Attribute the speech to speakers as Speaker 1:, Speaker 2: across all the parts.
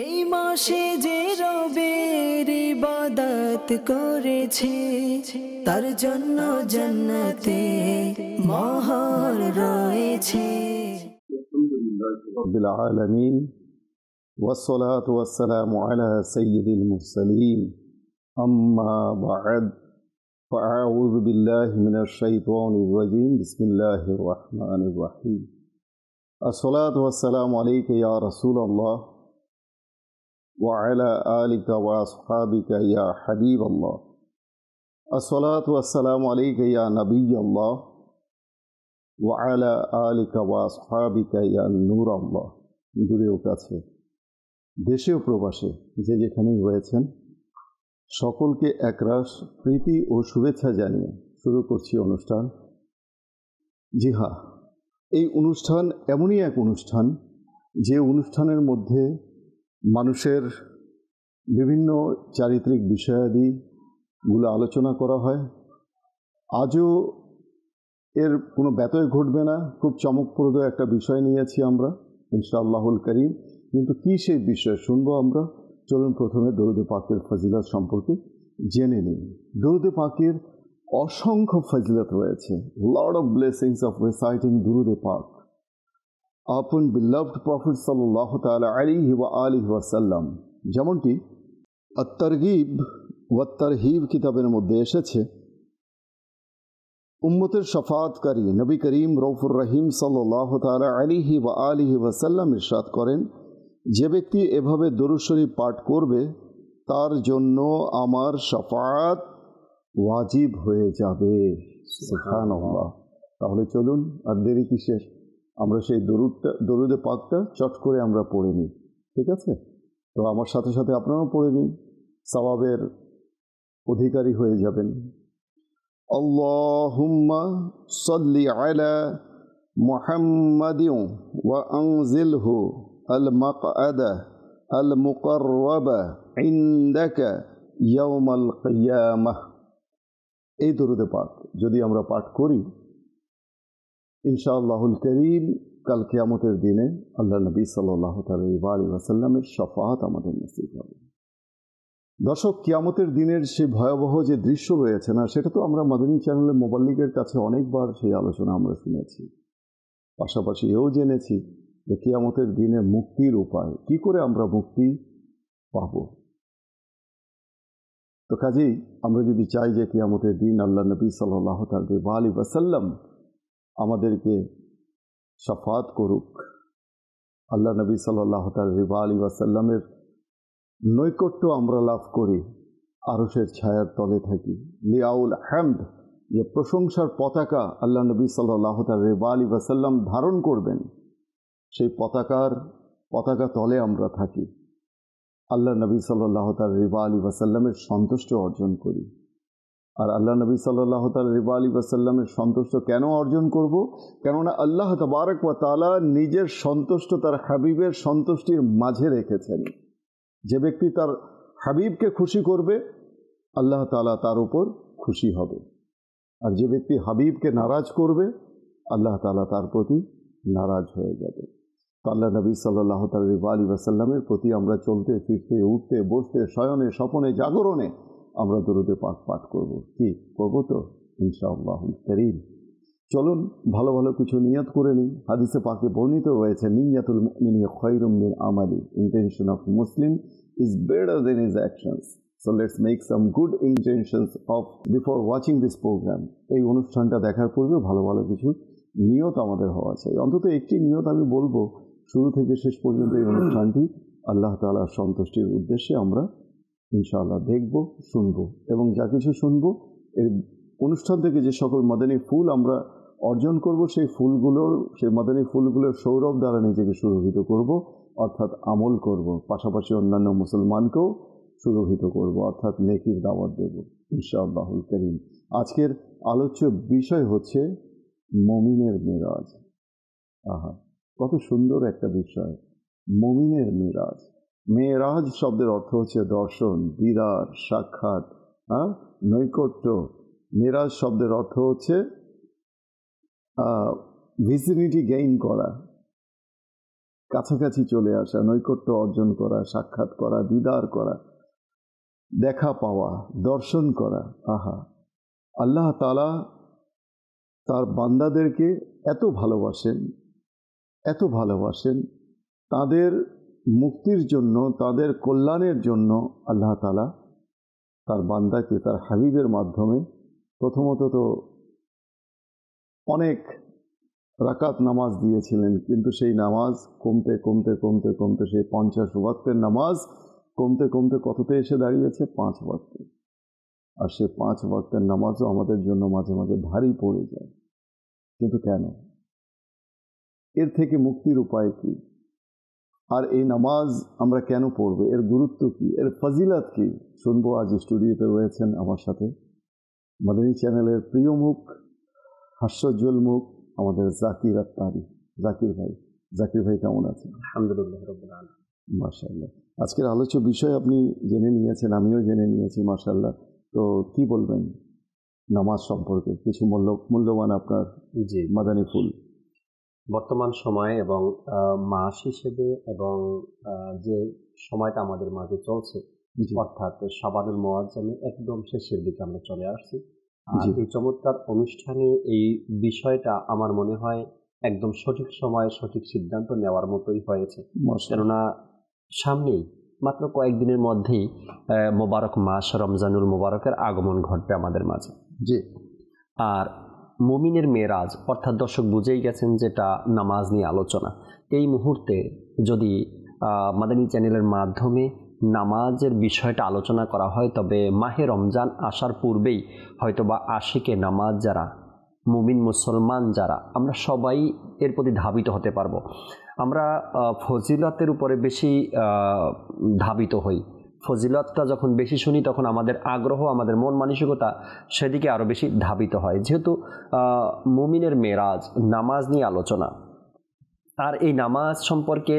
Speaker 1: এই মাসে যে রবের ইবাদত করেছে তার জন্য জান্নাতে মহর রয়েছে।
Speaker 2: رب العالمين والصلاة والسلام على سيد المرسلين أما بعد فأعوذ بالله من الشيطان الرجيم بسم الله الرحمن الرحيم الصلاة والسلام عليك يا رسول الله وعلى آلك وأصحابك يا حبيب الله الصلاة والسلام عليك يا نبي الله وعلى آلك وأصحابك يا نور الله দূরেও কাছে দেশে ও প্রবাসে যে যেখানেই রয়েছেন সকলকে একরাশ প্রীতি ও শুভেচ্ছা জানিয়ে শুরু করছি অনুষ্ঠান। জি হ্যাঁ, এই অনুষ্ঠান এমনই এক অনুষ্ঠান যে অনুষ্ঠানের মধ্যে মানুষের বিভিন্ন চারিত্রিক বিষয়াদিগুলো আলোচনা করা হয়। আজও এর কোনো ব্যতয় ঘটবে না, খুব চমকপ্রদ একটা বিষয় নিয়েছি আমরা ইনশাআল্লাহুল করিম। কিন্তু কী সেই বিষয় শুনবো আমরা? চলুন প্রথমে দরুদে পাকের ফজিলত সম্পর্কে জেনে নিই। দরুদে পাকের অসংখ্য ফজিলত রয়েছে, lord of blessings of reciting দুরুদে পাক আপন বিলাভড প্রফেট সাল্লাল্লাহু তাআলা আলাইহি ওয়া আলিহি ওয়াসাল্লাম। যেমনটি আত-তারগীব ওয়া তারহিব কিতাবের মধ্যে এসেছে, উম্মতের শাফাআতকারী নবী করিম রউফুর রহিম সাল্লাল্লাহু তাআলা আলাইহি ওয়া আলিহি ওয়াসাল্লাম ইরশাদ করেন, যে ব্যক্তি এভাবে দরুদ শরীফ পাঠ করবে তার জন্য আমার শাফাআত ওয়াজিব হয়ে যাবে। সুবহানাল্লাহ। তাহলে চলুন আর দেরি কিসের, আমরা সেই দরুদে পাকটা চট করে আমরা পড়ে নিই। ঠিক আছে? তো আমার সাথে সাথে আপনারাও পড়ে নিন, সওয়াবের অধিকারী হয়ে যাবেন। আল্লাহুম্মা সাল্লি আলা মুহাম্মাদিন ওয়া আনজিলহু আল মাকআদা আল মুকাররাবা ইনদাকা ইয়াউমাল কিয়ামাহ। এই দরুদে পাক যদি আমরা পাঠ করি ইনশাআল্লাহুল করিম কাল কিয়ামতের দিনে আল্লাহ নবী সাল্লাল্লাহু আলাইহি ওয়াসাল্লামের শাফাআত আমাদের নসিব হবে। দর্শক, কিয়ামতের দিনের সেই ভয়াবহ যে দৃশ্য রয়েছে না, সেটা তো আমরা মাদানী চ্যানেলের মোবাল্লিগের কাছে অনেকবার সেই আলোচনা আমরা শুনেছি, পাশাপাশি এও জেনেছি যে কিয়ামতের দিনে মুক্তির উপায়, কি করে আমরা মুক্তি পাব। তো কাজেই আমরা যদি চাই যে কিয়ামতের দিন আল্লাহ নবী সাল্লাল্লাহু আলাইহি ওয়াসাল্লাম আমাদেরকে শাফাত করুক, আল্লাহ নবী সাল্লাল্লাহু আলাইহি ওয়াসাল্লামের নৈকট্য আমরা লাভ করি, আরশের ছায়ার তলে থাকি, লিয়াউল হামদ, যে প্রশংসার পতাকা আল্লাহ নবী সাল্লাল্লাহু আলাইহি ওয়াসাল্লাম ধারণ করবেন, সেই পতাকা তলে আমরা থাকি, আল্লাহ নবী সাল্লাল্লাহু আলাইহি ওয়াসাল্লামের সন্তুষ্ট অর্জন করি। আর আল্লাহ নবী সাল্লাল্লাহু আলাইহি ওয়াসাল্লামের সন্তুষ্ট কেন অর্জন করব? কেননা আল্লাহ তাবারক ওয়া তাআলা নিজের সন্তুষ্ট তার হাবিবের সন্তুষ্টির মাঝে রেখেছেন। যে ব্যক্তি তার হাবিবকে খুশি করবে আল্লাহ তাআলা তার উপর খুশি হবে, আর যে ব্যক্তি হাবিবকে নারাজ করবে আল্লাহ তাআলা তার প্রতি নারাজ হয়ে যাবে। তো আল্লাহ নবী সাল্লাল্লাহু আলাইহি ওয়াসাল্লামের প্রতি আমরা চলতে ফিরতে উঠতে বসতে শয়নে স্বপনে জাগরণে আমরা দরুদে পাক পাঠ করব। কি করব? তো ইনশাআল্লাহুল করিম। চলুন ভালো ভালো কিছু নিয়ত করে নিই। হাদিসে পাকে বর্ণিত রয়েছে, নিয়াতুল মুমিনি খায়রুম মিন আমালি, intention of Muslim is better than his actions. So let's make some good intentions of before watching this programme. এই অনুষ্ঠানটা দেখার পূর্বে ভালো ভালো কিছু নিয়ত আমাদের হওয়া চাই। অন্তত একটি নিয়ত আমি বলবো, শুরু থেকে শেষ পর্যন্ত এই অনুষ্ঠানটি আল্লাহ তাআলার সন্তুষ্টির উদ্দেশ্যে আমরা ইনশাআল্লাহ দেখব, শুনব, এবং যা কিছু শুনব এই অনুষ্ঠান থেকে যে সকল মাদানী ফুল আমরা অর্জন করব, সেই মাদানী ফুলগুলোর সৌরভ দ্বারা নিজেকে সুরভিত করব, অর্থাৎ আমল করব, পাশাপাশি অন্যান্য মুসলমানকেও সুরভিত করব, অর্থাৎ নেকির দাওয়াত দেব ইনশাআল্লাহুল করিম। আজকের আলোচ্য বিষয় হচ্ছে মুমিনের মেরাজ। আহা, কত সুন্দর একটা বিষয়, মুমিনের মেরাজ। মেরাজ শব্দের অর্থ হচ্ছে দর্শন, দিদার, সাক্ষাৎ, নৈকট্য। মেরাজ শব্দের অর্থ হচ্ছে ভিসিনিটি গেইন করা, কাছাকাছি চলে আসা, নৈকট্য অর্জন করা, সাক্ষাৎ করা, দিদার করা, দেখা পাওয়া, দর্শন করা। আহা, আল্লাহ তাআলা তার বান্দাদেরকে এত ভালোবাসেন, তাদের মুক্তির জন্য, তাদের কল্যাণের জন্য আল্লাহ তাআলা তার বান্দাকে তার হাবিবের মাধ্যমে প্রথমত তো অনেক রাকাত নামাজ দিয়েছিলেন, কিন্তু সেই নামাজ কমতে সেই 50 ওয়াক্তের নামাজ কমতে কততে এসে দাঁড়িয়েছে? 5 ওয়াক্তে। আর সে 5 ওয়াক্তের নামাজও আমাদের জন্য মাঝে মাঝে ভারী পড়ে যায়। কিন্তু কেন? এর থেকে মুক্তির উপায় কি? আর এই নামাজ আমরা কেন পড়ব? এর গুরুত্ব কি? এর ফজিলত কি? শুনবো। আজ স্টুডিওতে রয়েছেন আমার সাথে মাদানী চ্যানেলের প্রিয় মুখ, হাস্যোজ্জ্বল মুখ, আমাদের জাকির আত্তারি। জাকির ভাই কেমন আছেন?
Speaker 3: আলহামদুলিল্লাহ রাব্বিল আলামিন।
Speaker 2: মাশাআল্লাহ। আজকের আলোচ্য বিষয় আপনি জেনে নিয়েছেন, আমিও জেনে নিয়েছি মাশাআল্লাহ। তো কি বলবেন নামাজ সম্পর্কে? কিছু মূল্যবান আপনার
Speaker 3: জি,
Speaker 2: মাদানী ফুল।
Speaker 3: বর্তমান সময়ে এবং মাস হিসেবে এবং যে সময়টা আমাদের মাঝে চলছে, অর্থাৎ শাবানুল মুআজ্জামের একদম শেষের দিকে আমরা চলে আসছি। আর এই চমৎকার অনুষ্ঠানে এই বিষয়টা আমার মনে হয় একদম সঠিক সময়ে সঠিক সিদ্ধান্ত নেওয়ার মতোই হয়েছে। কেননা সামনেই মাত্র কয়েকদিনের মধ্যেই মোবারক মাস রমজানুল মোবারকের আগমন ঘটবে আমাদের মাঝে।
Speaker 2: জি।
Speaker 3: আর মুমিনের মেরাজ, অর্থাৎ দর্শক বুঝেই গেছেন যেটা নামাজ নিয়ে আলোচনা। এই মুহূর্তে যদি মাদানী চ্যানেলের মাধ্যমে নামাজের বিষয়টা আলোচনা করা হয়, তবে মাহে রমজান আসার পূর্বেই হয়তোবা আশিকে নামাজ যারা, মুমিন মুসলমান যারা, আমরা সবাই এর প্রতি ধাবিত হতে পারবো। আমরা ফজিলতের উপরে বেশি ধাবিত হই। ফজিলতটা যখন বেশি শুনি তখন আমাদের আগ্রহ, আমাদের মন মানসিকতা সেদিকে আরও বেশি ধাবিত হয়। যেহেতু মুমিনের মেরাজ, নামাজ নিয়ে আলোচনা, আর এই নামাজ সম্পর্কে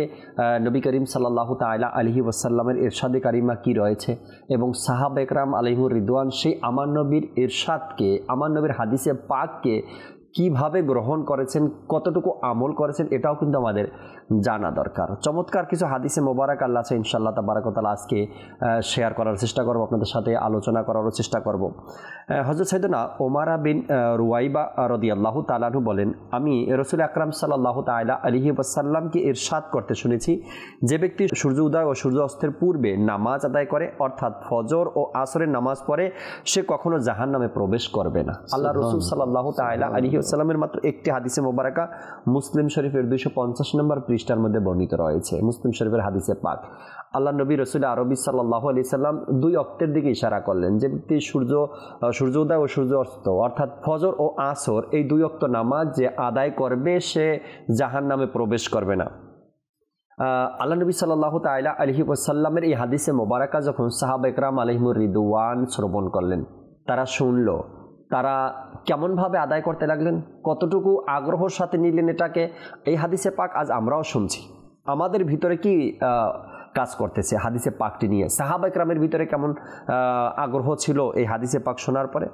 Speaker 3: নবী করিম সাল্লাল্লাহু তাআলা আলাইহি ওয়াসাল্লামের ইরশাদে কারিমা কি রয়েছে এবং সাহাবা একরাম আলাইহিমুর রিদওয়ান সেই আমার নবীর ইরশাদকে, আমার নবীর হাদিসে পাককে কিভাবে গ্রহণ করেছেন, কতটুকু আমল করেছেন, এটাও কিন্তু আমাদের জানা দরকার। চমৎকার কিছু হাদিসে মোবারক আল্লাহ আছে, ইনশাআল্লাহ তাবারাক ওয়া তাআলা আজকে শেয়ার করার চেষ্টা করব, আপনাদের সাথে আলোচনা করারও চেষ্টা করব। হযরত সাইয়েদনা ওমারা বিন রুয়াইবা রাদিয়াল্লাহু তাআলা আনহু বলেন, আমি রাসূল আকরাম সাল্লাল্লাহু তাআলা আলাইহি ওয়াসাল্লামকে ইরশাদ করতে শুনেছি, যে ব্যক্তি সূর্য উদয় ও সূর্য অস্তের পূর্বে নামাজ আদায় করে, অর্থাৎ ফজর ও আসরের নামাজ পড়ে, সে কখনো জাহান্নামে প্রবেশ করবে না। আল্লাহ রাসূল সাল্লাল্লাহু তাআলা আলাইহি ওয়াসাল্লামের মাত্র একটি হাদিসে মোবারকা মুসলিম শরীফের 250 নম্বর পৃষ্ঠার মধ্যে বর্ণিত রয়েছে। মুসলিম শরীফের হাদিসে পাক আল্লাহ নবী রাসূল আরবি সাল্লাল্লাহু আলাইহি সাল্লাম 2 ওয়াক্তের দিকে ইশারা করলেন, যে ব্যক্তি সূর্য উদয় ও সূর্য অস্ত, অর্থাৎ ফজর ও আসর, এই 2 ওয়াক্ত নামাজ যে আদায় করবে সে জাহান্নামে প্রবেশ করবে না। আল্লাহ নবী সাল্লাল্লাহু তাআলা আলাইহি ওয়াসাল্লামের এই হাদিসে মোবারকা যখন সাহাবা একরাম আলাইহিমুর রিদওয়ান শ্রবণ করলেন, তারা শুনল, তারা কেমনভাবে আদায় করতে লাগলেন, কতটুকু আগ্রহর সাথে নিলেন এটাকে, এই হাদিসে পাক আজ আমরাও শুনছি। আমাদের ভিতরে কি কাজ করতেছে হাদিসে পাকটি নিয়ে? সাহাবা একরামের ভিতরে কেমন আগ্রহ ছিল এই হাদিসে পাক শোনার পরে?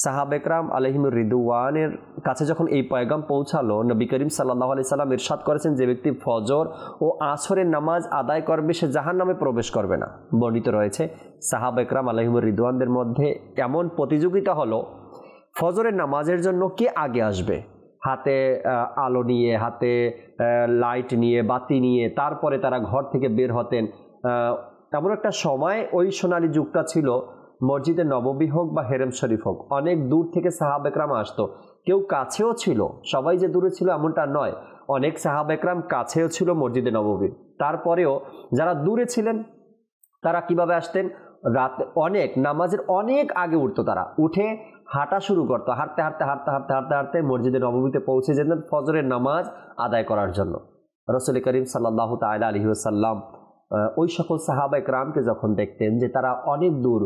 Speaker 3: সাহাবা একরাম আলাইহিমুর রিদওয়ানের কাছে যখন এই পয়গাম পৌঁছালো, নবী করিম সাল্লাল্লাহু আলাইহি সাল্লাম ইরশাদ করেছেন, যে ব্যক্তি ফজর ও আসরের নামাজ আদায় করবে সে জাহান্নামে প্রবেশ করবে না। বর্ণিত রয়েছে সাহাবা একরাম আলাইহিমুর রিদওয়ানদের মধ্যে এমন প্রতিযোগিতা হলো, ফজরের নামাজের জন্য কে আগে আসবে, হাতে আলো নিয়ে, হাতে লাইট নিয়ে, বাতি নিয়ে তারপরে তারা ঘর থেকে বের হতেন। এমন একটা সময়, ওই সোনালী যুগটা ছিল, মসজিদে নববী হোক বা হেরেম শরীফ হোক, অনেক দূর থেকে সাহাবা একরাম আসতো। কেউ কাছেও ছিল, সবাই যে দূরে ছিল এমনটা নয়, অনেক সাহাবা একরাম কাছেও ছিল মসজিদে নববীর। তারপরেও যারা দূরে ছিলেন তারা কিভাবে আসতেন? রাতে অনেক নামাজের অনেক আগে উঠতো, তারা উঠে হাঁটা শুরু করতো, হাঁটতে মসজিদে নববীতে পৌঁছে যেতেন ফজরের নামাজ আদায় করার জন্য। রাসূল করিম সাল্লাল্লাহু তাআলা আলাইহি ওয়াসাল্লাম ওই সকল সাহাবা একরামকে যখন দেখতেন যে তারা অনেক দূর,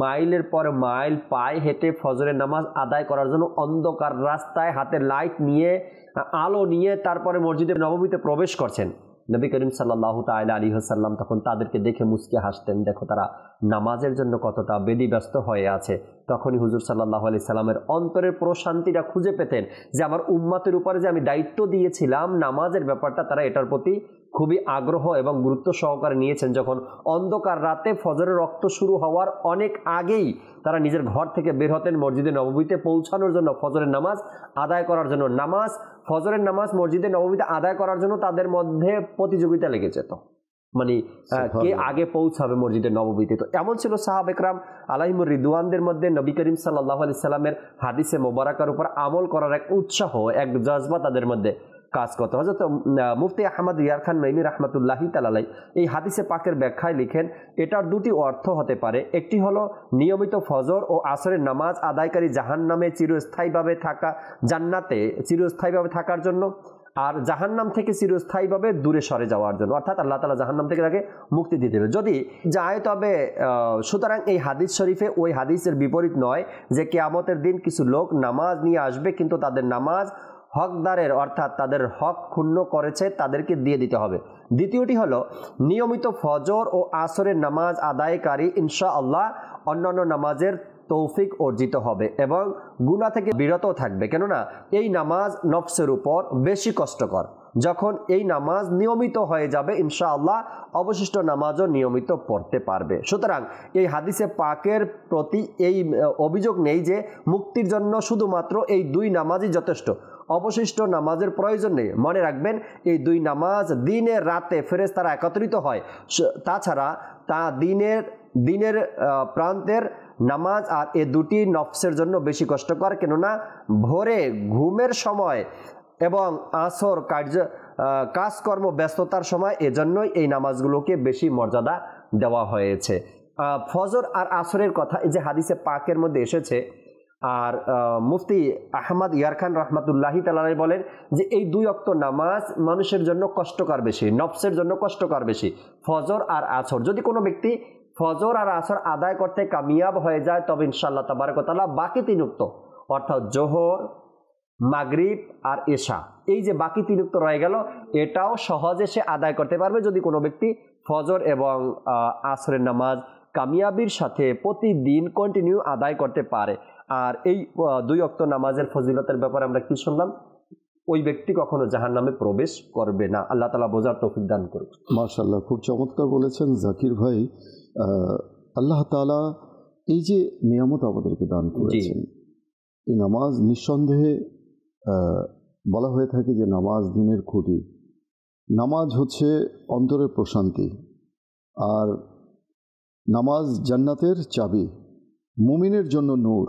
Speaker 3: মাইলের পর মাইল পায়ে হেঁটে ফজরের নামাজ আদায় করার জন্য অন্ধকার রাস্তায় হাতে লাইট নিয়ে, আলো নিয়ে তারপরে মসজিদে নববীতে প্রবেশ করছেন, নবী করিম সাল্লাল্লাহু তাআলা আলাইহি ওয়াসাল্লাম তখন তাদেরকে দেখে মুচকে হাসতেন, দেখো তারা নামাজের জন্য কতটা ব্যস্ত হয়ে আছে। তখনই হুজুর সাল্লাল্লাহু আলাইহি সাল্লামের অন্তরের প্রশান্তিটা খুঁজে পেতেন, যে আমার উম্মতের উপরে যে আমি দায়িত্ব দিয়েছিলাম নামাজের ব্যাপারটা, তারা এটার প্রতি খুবই আগ্রহ এবং গুরুত্ব সহকারে নিয়েছেন। যখন অন্ধকার রাতে ফজরের রক্ত শুরু হওয়ার অনেক আগেই তারা নিজের ঘর থেকে বের হতেন মসজিদে নববীতে পৌঁছানোর জন্য, ফজরের নামাজ আদায় করার জন্য। ফজরের নামাজ মসজিদে নববীতে আদায় করার জন্য তাদের মধ্যে প্রতিযোগিতা লেগে যেত, মানে কে আগে পৌঁছাবে মসজিদে নববীতে। তো এমন ছিল সাহাবা ইকরাম আলাইহিমুর রিদওয়ানদের মধ্যে নবী করিম সাল্লাল্লাহু আলাইহি সাল্লামের হাদিসে মোবারকার উপর আমল করার এক উৎসাহ, এক জজবা তাদের মধ্যে কাজ করতে। হযরত মুফতি আহমদ ইয়ার খান নঈমী রাহমাতুল্লাহি তাআলা আলাইহি এই হাদিসে পাকের ব্যাখ্যায় লিখেন, এটার দুটি অর্থ হতে পারে। একটি হলো নিয়মিত ফজর ও আসরের নামাজ আদায়কারী জাহান্নামে চিরস্থায়ীভাবে থাকা, জান্নাতে চিরস্থায়ীভাবে থাকার জন্য, আর জাহান্নাম থেকে চিরস্থায়ীভাবে দূরে সরে যাওয়ার জন্য, অর্থাৎ আল্লাহ তাআলা জাহান্নাম থেকে তাকে মুক্তি দিয়ে দেবে যদি যায়। তবে সুতরাং এই হাদিস শরীফে ওই হাদিসের বিপরীত নয় যে কিয়ামতের দিন কিছু লোক নামাজ নিয়ে আসবে, কিন্তু তাদের নামাজ হকদারের, অর্থাৎ তাদের হক ক্ষুণ্ণ করেছে তাদেরকে দিয়ে দিতে হবে। দ্বিতীয়টি হলো নিয়মিত ফজর ও আসরের নামাজ আদায়কারী ইনশাআল্লাহ অন্যান্য নামাজের তৌফিক অর্জিত হবে এবং গুনাহ থেকে বিরত থাকবে, কেননা এই নামাজ নফসের উপর বেশি কষ্টকর। যখন এই নামাজ নিয়মিত হয়ে যাবে ইনশাআল্লাহ অবশিষ্ট নামাজও নিয়মিত পড়তে পারবে। সুতরাং এই হাদিসে পাকের প্রতি এই অভিযোগ নেই যে মুক্তির জন্য শুধুমাত্র এই দুই নামাজই যথেষ্ট, অবশিষ্ট নামাজের প্রয়োজন নেই। মনে রাখবেন এই দুই নামাজ দিনে রাতে ফেরেশতারা একত্রিত হয়, তাছাড়া তা দিনের প্রান্তের নামাজ, আর এ দুটি নফসের জন্য বেশি কষ্টকর, কেননা ভোরে ঘুমের সময় এবং আসর কাজকর্ম ব্যস্ততার সময়, এজন্যই এই নামাজগুলোকে বেশি মর্যাদা দেওয়া হয়েছে। ফজর আর আসরের কথা এই যে হাদিসে পাকের মধ্যে এসেছে, আর মুফতি আহমদ ইয়ার খান রাহমাতুল্লাহি তাআলা আলাইহি বলেন যে এই দুই ওয়াক্ত নামাজ মানুষের জন্য কষ্টকর বেশি, নফসের জন্য কষ্টকর বেশি, ফজর আর আসর। যদি কোনো ব্যক্তি ফজর আর আসর আদায় করতে কামিয়াব হয়ে যায় তবে ইনশাআল্লাহ তাবারক ওয়া তাআলা বাকি তিন ওয়াক্ত, অর্থাৎ জোহর, মাগরিব আর এশা, এই যে বাকি তিন ওয়াক্ত রয়ে গেল, এটাও সহজে সে আদায় করতে পারবে যদি কোনো ব্যক্তি ফজর এবং আসরের নামাজ কামিয়াবির সাথে প্রতিদিন কন্টিনিউ আদায় করতে পারে। আর এই দুই ওয়াক্ত নামাজের ফজিলতের ব্যাপারে আমরা কি শুনলাম? ওই ব্যক্তি কখনো জাহান্নামে প্রবেশ করবে না। আল্লাহ তাআলা বোঝার তৌফিক দান করুন।
Speaker 2: মাশাআল্লাহ, খুব চমৎকার বলেছেন জাকির ভাই। আল্লাহ তাআলা এই যে নিয়ামত আমাদেরকে দান করেছেন, এই নামাজ নিঃসন্দেহে বলা হয়ে থাকে যে নামাজ দিনের খুঁটি, নামাজ হচ্ছে অন্তরের প্রশান্তি, আর নামাজ জান্নাতের চাবি, মুমিনের জন্য নূর।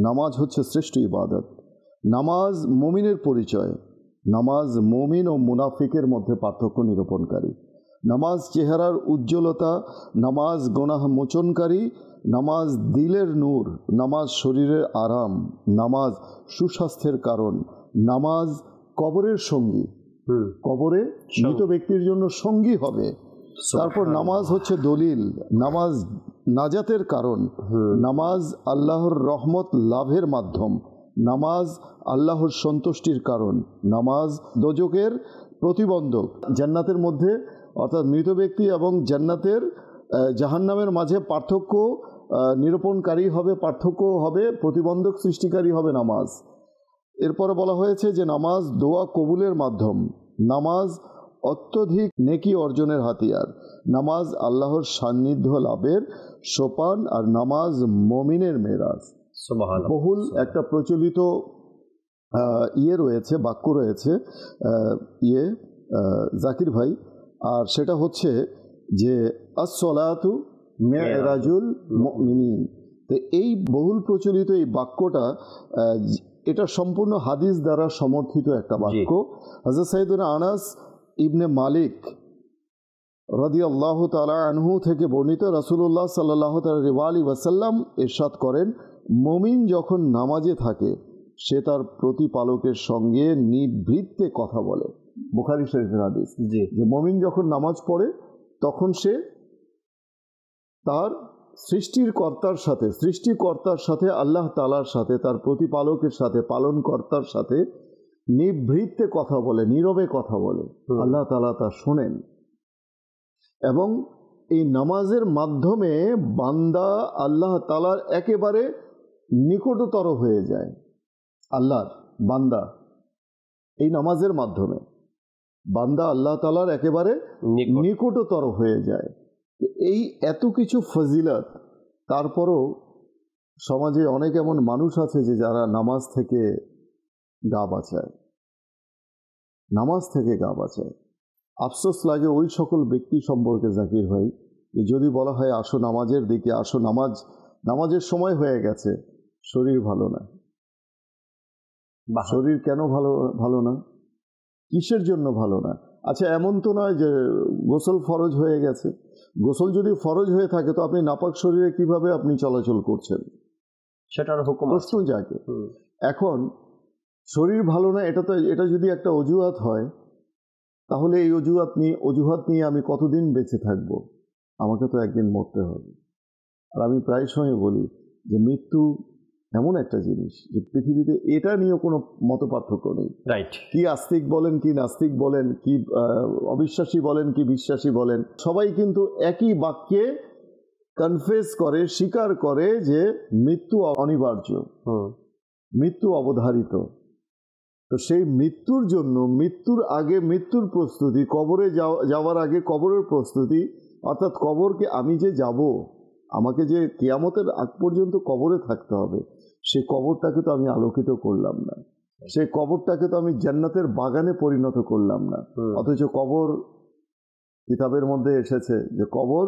Speaker 2: নামাজ হচ্ছে শ্রেষ্ঠ ইবাদত, নামাজ মুমিনের পরিচয়, নামাজ মুমিন ও মুনাফিকের মধ্যে পার্থক্য নিরূপণকারী, নামাজ চেহারার উজ্জ্বলতা, নামাজ গুনাহ মোচনকারী, নামাজ দিলের নূর, নামাজ শরীরের আরাম, নামাজ সুস্বাস্থ্যের কারণ, নামাজ কবরের সঙ্গী, কবরে মৃত ব্যক্তির জন্য সঙ্গী হবে। তারপর নামাজ হচ্ছে দলিল, নামাজ নাজাতের কারণ, নামাজ আল্লাহর রহমত লাভের মাধ্যম, নামাজ আল্লাহর সন্তুষ্টির কারণ, নামাজ দোজখের প্রতিবন্ধক। জান্নাতের মধ্যে অর্থাৎ মৃত ব্যক্তি এবং জান্নাতের জাহান্নামের মাঝে পার্থক্য নিরূপণকারী হবে, পার্থক্য হবে, প্রতিবন্ধক সৃষ্টিকারী হবে নামাজ। এরপরে বলা হয়েছে যে নামাজ দোয়া কবুলের মাধ্যম, নামাজ অত্যধিক নেকি অর্জনের হাতিয়ার, নামাজ আল্লাহর সান্নিধ্য লাভের সোপান, আর নামাজ মুমিনের মেরাজ। বহুল একটা প্রচলিত রয়েছে, বাক্য রয়েছে জাকির ভাই, আর সেটা হচ্ছে যে আসসালাতু মিরাজুল মুমিনিন। তো এই বহুল প্রচলিত এই বাক্যটা, এটা সম্পূর্ণ হাদিস দ্বারা সমর্থিত একটা বাক্য। হযরত সাইয়েদুনা আনাস ইবনে মালিক রাদিয়াল্লাহু তাআলা আনহু থেকে বর্ণিত, রাসূলুল্লাহ সাল্লাল্লাহু আলাইহি ওয়াসাল্লাম ইরশাদ করেন, মুমিন যখন নামাজে থাকে সে তার প্রতিপালকের সঙ্গে নিভৃতে কথা বলে। বুখারী শরীফের হাদিস, যে মুমিন যখন নামাজ পড়ে তখন সে তার সৃষ্টিকর্তার সাথে আল্লাহ তাআলার সাথে, তার প্রতিপালকের সাথে, পালনকর্তার সাথে নিভৃতে কথা বলে, নীরবে কথা বলে। আল্লাহ তাআলা তা শোনেন এবং এই নামাজের মাধ্যমে বান্দা আল্লাহ তাআলার একেবারে নিকটতর হয়ে যায়। আল্লাহর বান্দা এই নামাজের মাধ্যমে বান্দা আল্লাহ তাআলার একেবারে নিকটতর হয়ে যায়। এই এত কিছু ফজিলত, তারপরও সমাজে অনেক এমন মানুষ আছে যে যারা নামাজ থেকে গা বাঁচায়, নামাজ থেকে গা বাঁচায়। আফসোস লাগে ওই সকল ব্যক্তি সম্পর্কে জাকির ভাই, যদি বলা হয় আসো নামাজের দিকে আসো, নামাজের সময় হয়ে গেছে, শরীর ভালো না। শরীর কেন ভালো না? কিসের জন্য ভালো না? আচ্ছা, এমন তো নয় যে গোসল ফরজ হয়ে গেছে। গোসল যদি ফরজ হয়ে থাকে তো আপনি নাপাক শরীরে কিভাবে আপনি চলাচল করছেন,
Speaker 3: সেটার হুকুম
Speaker 2: প্রশ্ন জাগে। এখন শরীর ভালো না, এটা যদি একটা অজুহাত হয়, তাহলে এই অজুহাত নিয়ে আমি কতদিন বেঁচে থাকব? আমাকে তো একদিন মরতে হবে। আর আমি প্রায় সময় বলি যে মৃত্যু এমন একটা জিনিস যে পৃথিবীতে এটা নিয়ে কোনো মত পার্থক্য নেই।
Speaker 3: রাইট।
Speaker 2: কি আস্তিক বলেন, কি নাস্তিক বলেন, কি অবিশ্বাসী বলেন, কি বিশ্বাসী বলেন, সবাই কিন্তু একই বাক্যে কনফেস করে, স্বীকার করে যে মৃত্যু অনিবার্য, মৃত্যু অবধারিত। তো সেই মৃত্যুর জন্য, মৃত্যুর আগে মৃত্যুর প্রস্তুতি, কবরে যাওয়ার আগে কবরের প্রস্তুতি, অর্থাৎ কবরকে আমি যে যাব, আমাকে যে কিয়ামতের আগ পর্যন্ত কবরে থাকতে হবে, সেই কবরটাকে তো আমি আলোকিত করলাম না, সেই কবরটাকে তো আমি জান্নাতের বাগানে পরিণত করলাম না। অথচ কবর, কিতাবের মধ্যে এসেছে যে কবর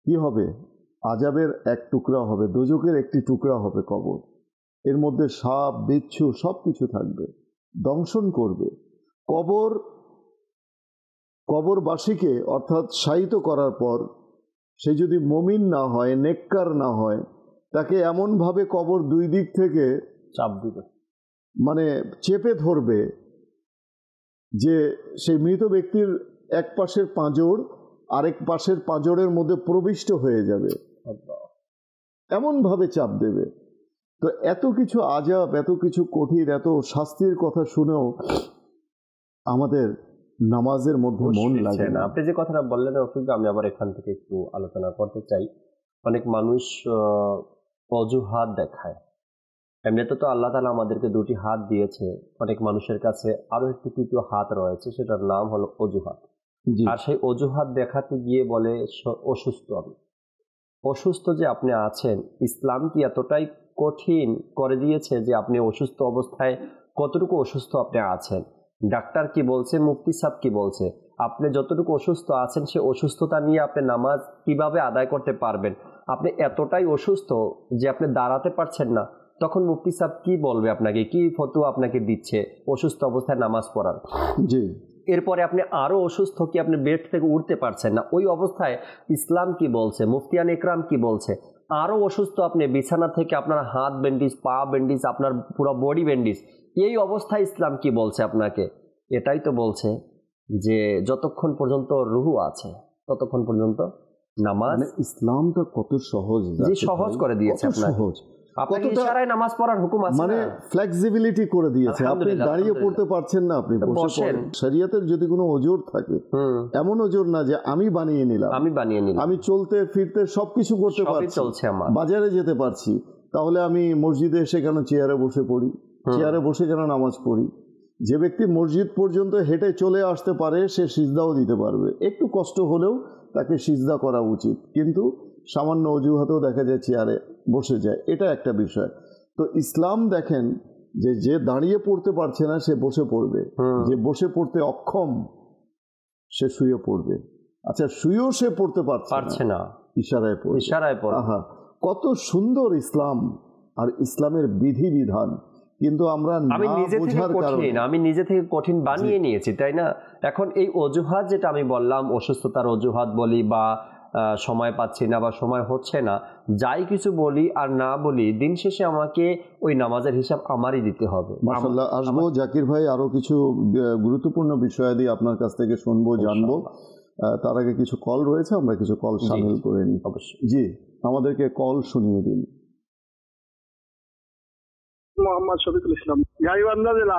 Speaker 2: কি হবে? আযাবের এক টুকরা হবে, দোজখের একটি টুকরা হবে কবর। এর মধ্যে সাপ, বিচ্ছু সব কিছু থাকবে, দংশন করবে। কবরবাসীকে অর্থাৎ শায়িত করার পর সে যদি মুমিন না হয়, নেককার না হয়, তাকে এমনভাবে কবর দুই দিক থেকে
Speaker 3: চাপ দিবে,
Speaker 2: মানে চেপে ধরবে যে সেই মৃত ব্যক্তির এক পাশের পাঁজর আরেক পাশের পাঁজরের মধ্যে প্রবিষ্ট হয়ে যাবে, এমনভাবে চাপ দেবে। তো এত কিছু আযাব, এত কিছু কঠিন, এত শাস্তির কথা শুনেও আমাদের নামাজের মধ্যে মন লাগে না।
Speaker 3: আপনি যে কথাটা বললেন রফিক, আমি আবার এখান থেকে একটু আলোচনা করতে চাই। অনেক মানুষ অজুহাত দেখায়। এমনিতে তো আল্লাহ তাআলা আমাদেরকে দুটি হাত দিয়েছে, অনেক মানুষের কাছে আরো একটি তৃতীয় হাত রয়েছে, সেটার নাম হলো অজুহাত। আর সেই অজুহাত দেখাতে গিয়ে বলে অসুস্থ আমি। অসুস্থ যে আপনি আছেন, ইসলাম কি এতটাই কঠিন করে দিয়েছে যে আপনি অসুস্থ অবস্থায় কতটুকু অসুস্থ আপনি আছেন, ডাক্তার কি বলছে, মুফতি সাহেব কি বলছে, আপনি যতটুকু অসুস্থ আছেন সে অসুস্থতা নিয়ে আপনি নামাজ কিভাবে আদায় করতে পারবেন? আপনি এতটাই অসুস্থ যে আপনি দাঁড়াতে পারছেন না, তখন মুফতি সাহেব কি বলবে আপনাকে, কি ফতোয়া আপনাকে দিচ্ছে অসুস্থ অবস্থায় নামাজ পড়ার?
Speaker 2: জি।
Speaker 3: এরপরে আপনি আরো অসুস্থ, কি আপনি বেড থেকে উঠতে পারছেন না, ওই অবস্থায় ইসলাম কি বলছে, মুফতিয়ান ইকরাম কি বলছে? আরো অসুস্থ আপনি, বিছানা থেকে আপনার হাত ব্যান্ডেজ, পা ব্যান্ডেজ, আপনার পুরো বডি ব্যান্ডেজ, এই অবস্থায় ইসলাম কি বলছে আপনাকে? এটাই তো বলছে যে যতক্ষণ পর্যন্ত রুহু আছে ততক্ষণ পর্যন্ত নামাজ।
Speaker 2: ইসলামটা কত সহজ,
Speaker 3: যে সহজ করে দিয়েছে আপনাকে,
Speaker 2: সহজ,
Speaker 3: আপনাকে ইশারায় নামাজ পড়ার হুকুম আছে,
Speaker 2: মানে ফ্লেক্সিবিলিটি করে দিয়েছে। আপনি দাঁড়িয়ে পড়তে পারছেন না, আপনি বসে পড়েন। শরীয়তের যদি কোনো ওজোর থাকে, এমন ওজোর না যে আমি বানিয়ে নিলাম, আমি চলতে ফিরতে সবকিছু করতে পারছি, বাজারে যেতে পারছি, তাহলে আমি মসজিদে এসে কেন চেয়ারে বসে পড়ি, চেয়ারে বসে কেন নামাজ পড়ি? যে ব্যক্তি মসজিদ পর্যন্ত হেঁটে চলে আসতে পারে সে সিজদাও দিতে পারবে, একটু কষ্ট হলেও তাকে সিজদা করা উচিত, কিন্তু সামান্য অজুহাতেও দেখা যায় চেয়ারে বসে যায়, এটা একটা বিষয়। তো ইসলাম দেখেন যে দাঁড়িয়ে পড়তে পারছে না সে বসে পড়বে, যে বসে পড়তে অক্ষম সে শুয়ে পড়বে। আচ্ছা, শুয়েও সে পড়তে পারছে না, ইশারায় পড়বে। আহা, কত সুন্দর ইসলাম আর ইসলামের বিধিবিধান, কিন্তু আমরা
Speaker 3: আমি নিজে থেকে কঠিন বানিয়ে নিয়েছি, তাই না? এখন এই অজুহাত যেটা আমি বললাম, অসুস্থতার অজুহাত বলি বা সময় পাচ্ছি না বা সময় হচ্ছে না, যাই কিছু বলি আর না বলি, দিন শেষে আমাকে ওই নামাজের হিসাব আমারই দিতে হবে।
Speaker 2: মাশাআল্লাহ, আসবো জাকির ভাই, আরো কিছু গুরুত্বপূর্ণ বিষয়াদি আপনার কাছ থেকে শুনবো, জানবো। তার আগে কিছু কল রয়েছে, আমরা কিছু কল শামিল করে নিই।
Speaker 3: অবশ্যই।
Speaker 2: জি, আমাদেরকে কল শুনিয়ে দিন।
Speaker 4: মোহাম্মদ শফিকুল ইসলাম, গাইবান্ধা জেলা।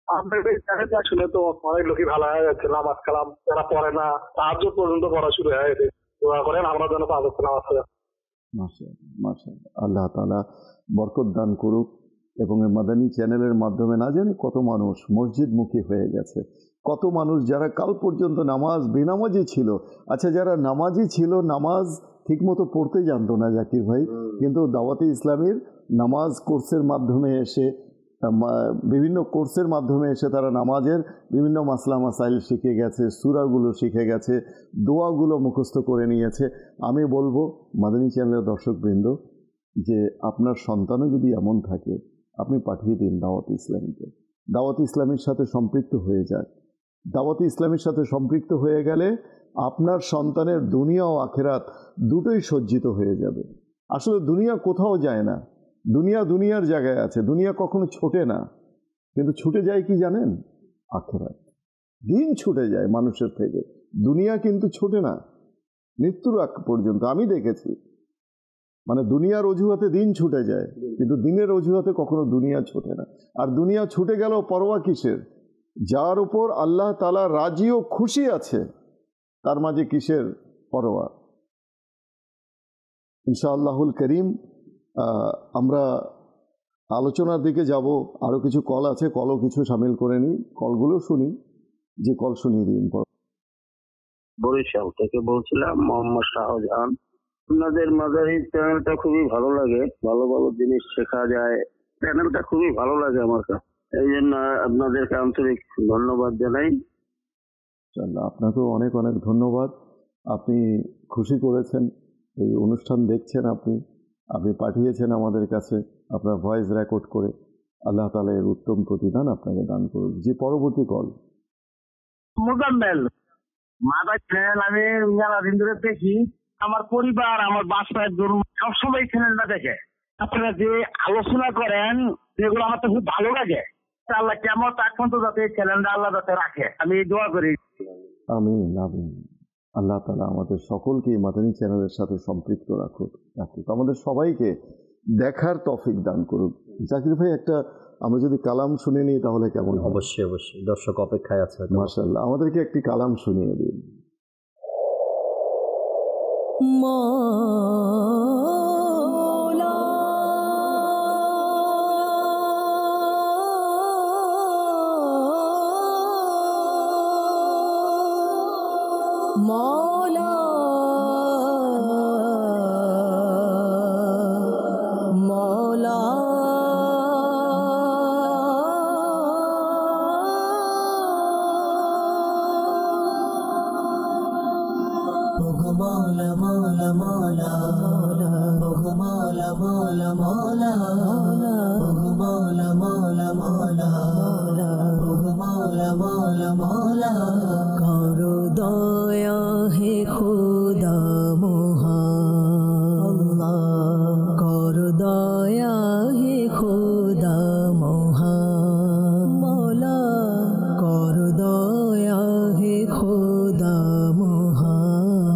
Speaker 4: আপনাদের শুনে তো অনেক লোকই ভালো হয়ে যাচ্ছে, নামাজ কালাম যারা পড়ে না তাহাজ্জুদ পর্যন্ত পড়া শুরু হয়ে গেছে। দোয়া করেন আমরা যেন তাহাজ্জুদ নামাজ পড়ি।
Speaker 2: মাশাআল্লাহ, আল্লাহ তাআলা বরকত দান করুক। এবং এই মাদানী চ্যানেলের মাধ্যমে না জানি কত মানুষ মসজিদমুখী হয়ে গেছে, কত মানুষ যারা কাল পর্যন্ত নামাজ বেনামাজি ছিল, আচ্ছা যারা নামাজি ছিল নামাজ ঠিকমতো পড়তে জানতো না জাকির ভাই, কিন্তু দাওয়াতে ইসলামীর নামাজ কোর্সের মাধ্যমে এসে বিভিন্ন কোর্সের মাধ্যমে এসে তারা নামাজের বিভিন্ন মাসলা মাসাইল শিখে গেছে, সূরাগুলো শিখে গেছে, দোয়াগুলো মুখস্থ করে নিয়েছে। আমি বলবো মাদানী চ্যানেলের দর্শকবৃন্দ যে আপনার সন্তানও যদি এমন থাকে আপনি পাঠিয়ে দিন দাওয়াত ইসলামীকে, দাওয়াত ইসলামীর সাথে সম্পৃক্ত হয়ে যায়। দাওয়াত ইসলামীর সাথে সম্পৃক্ত হয়ে গেলে আপনার সন্তানের দুনিয়া ও আখেরাত দুটোই সজ্জিত হয়ে যাবে। আসলে দুনিয়া কোথাও যায় না, দুনিয়া দুনিয়ার জায়গায় আছে, দুনিয়া কখনো ছোটে না, কিন্তু ছুটে যায় কি জানেন? আখেরাত। দিন ছুটে যায় মানুষের থেকে, দুনিয়া কিন্তু ছোটে না মৃত্যুর আগ পর্যন্ত। আমি দেখেছি মানে দুনিয়ার অজুহাতে দিন ছুটে যায়, কিন্তু দিনের অজুহাতে কখনো দুনিয়া ছোটে না। আর দুনিয়া ছুটে গেলেও পরোয়া কিসের? যার উপর আল্লাহ তাআলা রাজি ও খুশি আছে তার মাঝে কিসের পরোয়া? ইনশাআল্লাহুল করিম আমরা আলোচনার দিকে যাব। আরও কিছু কল আছে, কলও কিছু সামিল করে নিই, কলগুলো শুনি। যে কল শুনিয়ে দিন।
Speaker 5: বরিশাল থেকে বলছিলাম, মোহাম্মদ শাহজাহান। আপনাদের মাদানী চ্যানেলটা খুবই ভালো লাগে, ভালো ভালো জিনিস শেখা যায়, চ্যানেলটা খুবই ভালো লাগে আমার কাছে, এই জন্য আপনাদেরকে আন্তরিক ধন্যবাদ জানাই।
Speaker 2: আপনাকেও অনেক অনেক ধন্যবাদ। আপনি খুশি করেছেন, এই অনুষ্ঠান দেখছেন, আপনি পাঠিয়েছেন আমাদের কাছে আপনার ভয়েস রেকর্ড করে। আল্লাহ তাআলা এর উত্তম প্রতিদান আপনাকে দান করুন। যে পরবর্তী কল।
Speaker 5: মোজাম্মেল, মাদানী চ্যানেল আমি মেলা দিন ধরে দেখি, আমার পরিবার আমার বাসায় সবসময় চ্যানেলটা দেখে। আপনারা যে আলোচনা করেন সেগুলো আমার তো খুব ভালো লাগে। আল্লাহ কেমন এখন তো যাতে চ্যানেলটা আল্লাহ যাতে রাখে, আমি দোয়া করি।
Speaker 2: আমিন আমিন। আল্লাহ তাআলা আমাদের সকলকে মাদানী চ্যানেলের সাথে সম্পৃক্ত রাখুক, আমাদের সবাইকে দেখার তৌফিক দান করুক। জাকির ভাই, একটা আমরা যদি কালাম শুনে নিই তাহলে কেমন?
Speaker 3: অবশ্যই অবশ্যই, দর্শক অপেক্ষায় আছে।
Speaker 2: মাশাআল্লাহ, আমাদেরকে একটি কালাম শুনিয়ে দিন।
Speaker 1: মৌলা মৌলা মৌলা মৌলা মৌলা মৌলা মৌলা মৌলা মৌলা মৌলা মৌলা মৌলা মৌলা মৌলা করো দয়া হে খুদা মহান, করো দয়া হে খুদা মহান, মৌলা করো দয়া হে খুদা মহান,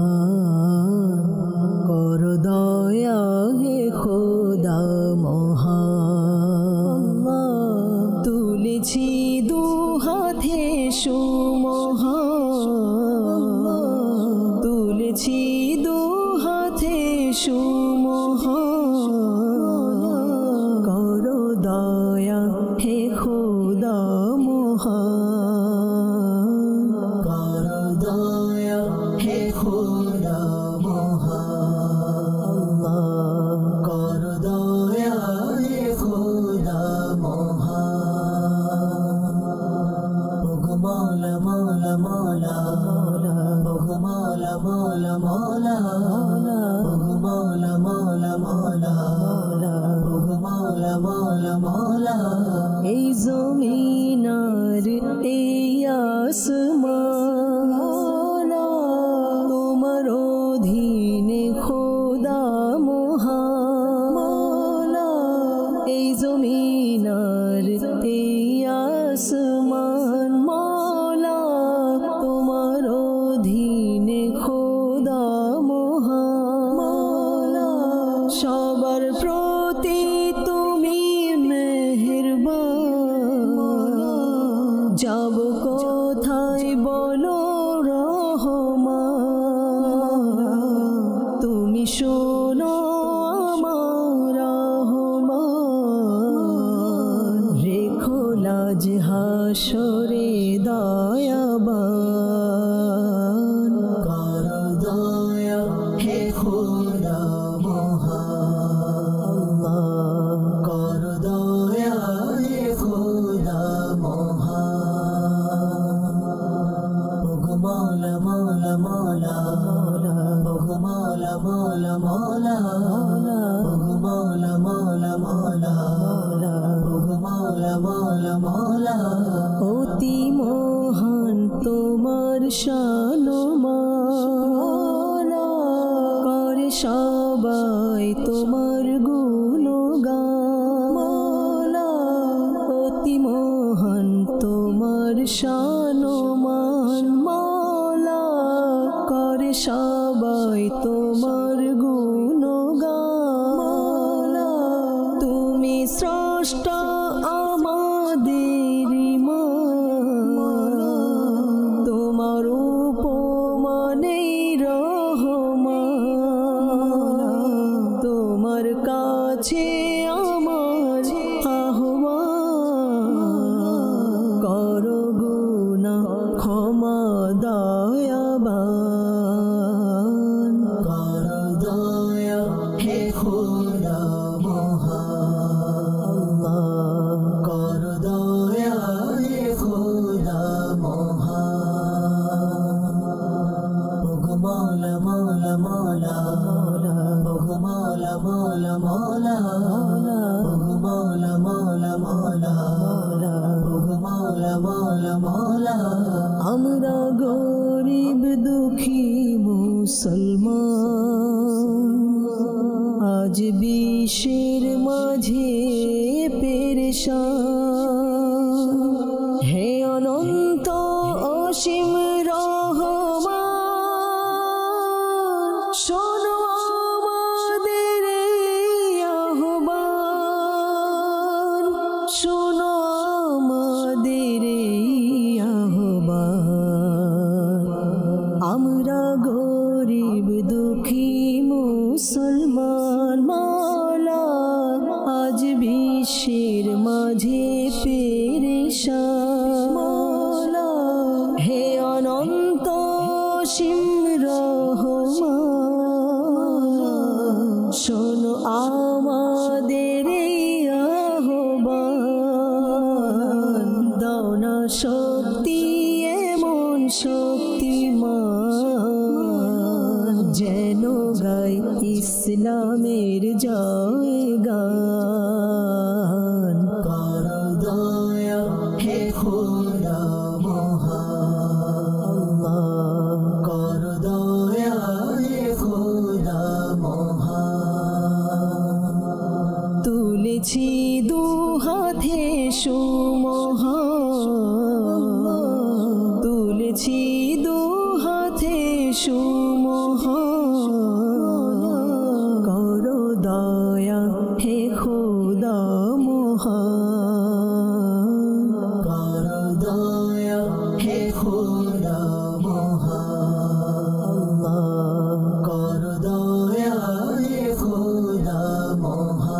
Speaker 1: করো দয়া হে খুদা মহান। তুলেছি দু হাতে সুমহান, তুলেছি দু হাতে সুমহান, করো দয়া হে খুদা মহান, করো দয়া হে খুদা মহান, করো দয়া হে খুদা মহান। মৌলা মৌলা মৌলা মৌলা মৌলা মৌলা মৌলা মৌলা মৌলা মৌলা মৌলা মৌলা এই জমিনার এই আসমান তোমার অধীনে খোদা মহান, এই জমিনার এই আসমান মৌলা তোমার অধীনে খোদা মহান, সবার প্রতি তুমি মেহেরবান, যাব কোথায় বলো রহমান, তুমি শোনো আমার রহমান, রেখো লাজ হাসরে দয়া খোদা মহান, কর দয়া হে খোদা মহান। ওগো মওলা মওলা মওলা, ওগো মওলা মওলা মওলা, ওগো মওলা মওলা মওলা, ওগো মওলা মওলা মওলা। অতি মহান তোমার শান মাওলা, করে সবাই তোমার গুণগান মাওলা। অতি মহান তোমার শান মান মাওলা, করে সবাই তোমার গুণগান মাওলা। তুমি স্রষ্টা আমাদের তোমার উপমানে রহমান, তোমার কাছে আমার আহ্বান, করো গুনাহ ক্ষমা দয়াবান, করো দয়া হে খোদা মহান, করো দয়া হে খোদা মহান। ওগো মওলা মওলা মওলা, ওগো মওলা মওলা মওলা, ওগো মওলা মওলা মওলা, ওগো মওলা মওলা মওলা। আমরা গরিব দুঃখী মুসলমান, আজ বিশ্বের মাঝে পেরেশান। হে অনন্ত অসীম রহমান, শোনো আমাদের আহ্বান, শোনো আমাদের আহ্বান। আমরা গরিব দুঃখী মুসলমান মাওলা, আজ বিশ্বের মাঝে পেরেশান মাওলা। হে অনন্ত অসীম রহমান, শোনো আমাদের আহ্বান। দাও না শক্তি এমন শক্তিমান, যেন গাই ইসলামের জয়গান। কর দয়া হে খোদা মহান, কর দয়া হে খোদা মহান। তুলেছি দু হাতে সুমহান, তুলেছি দু হাতে সুমহান, করো দয়া হে খোদা মহান, করো দয়া হে খোদা মহান, করো দয়া হে খোদা মহান।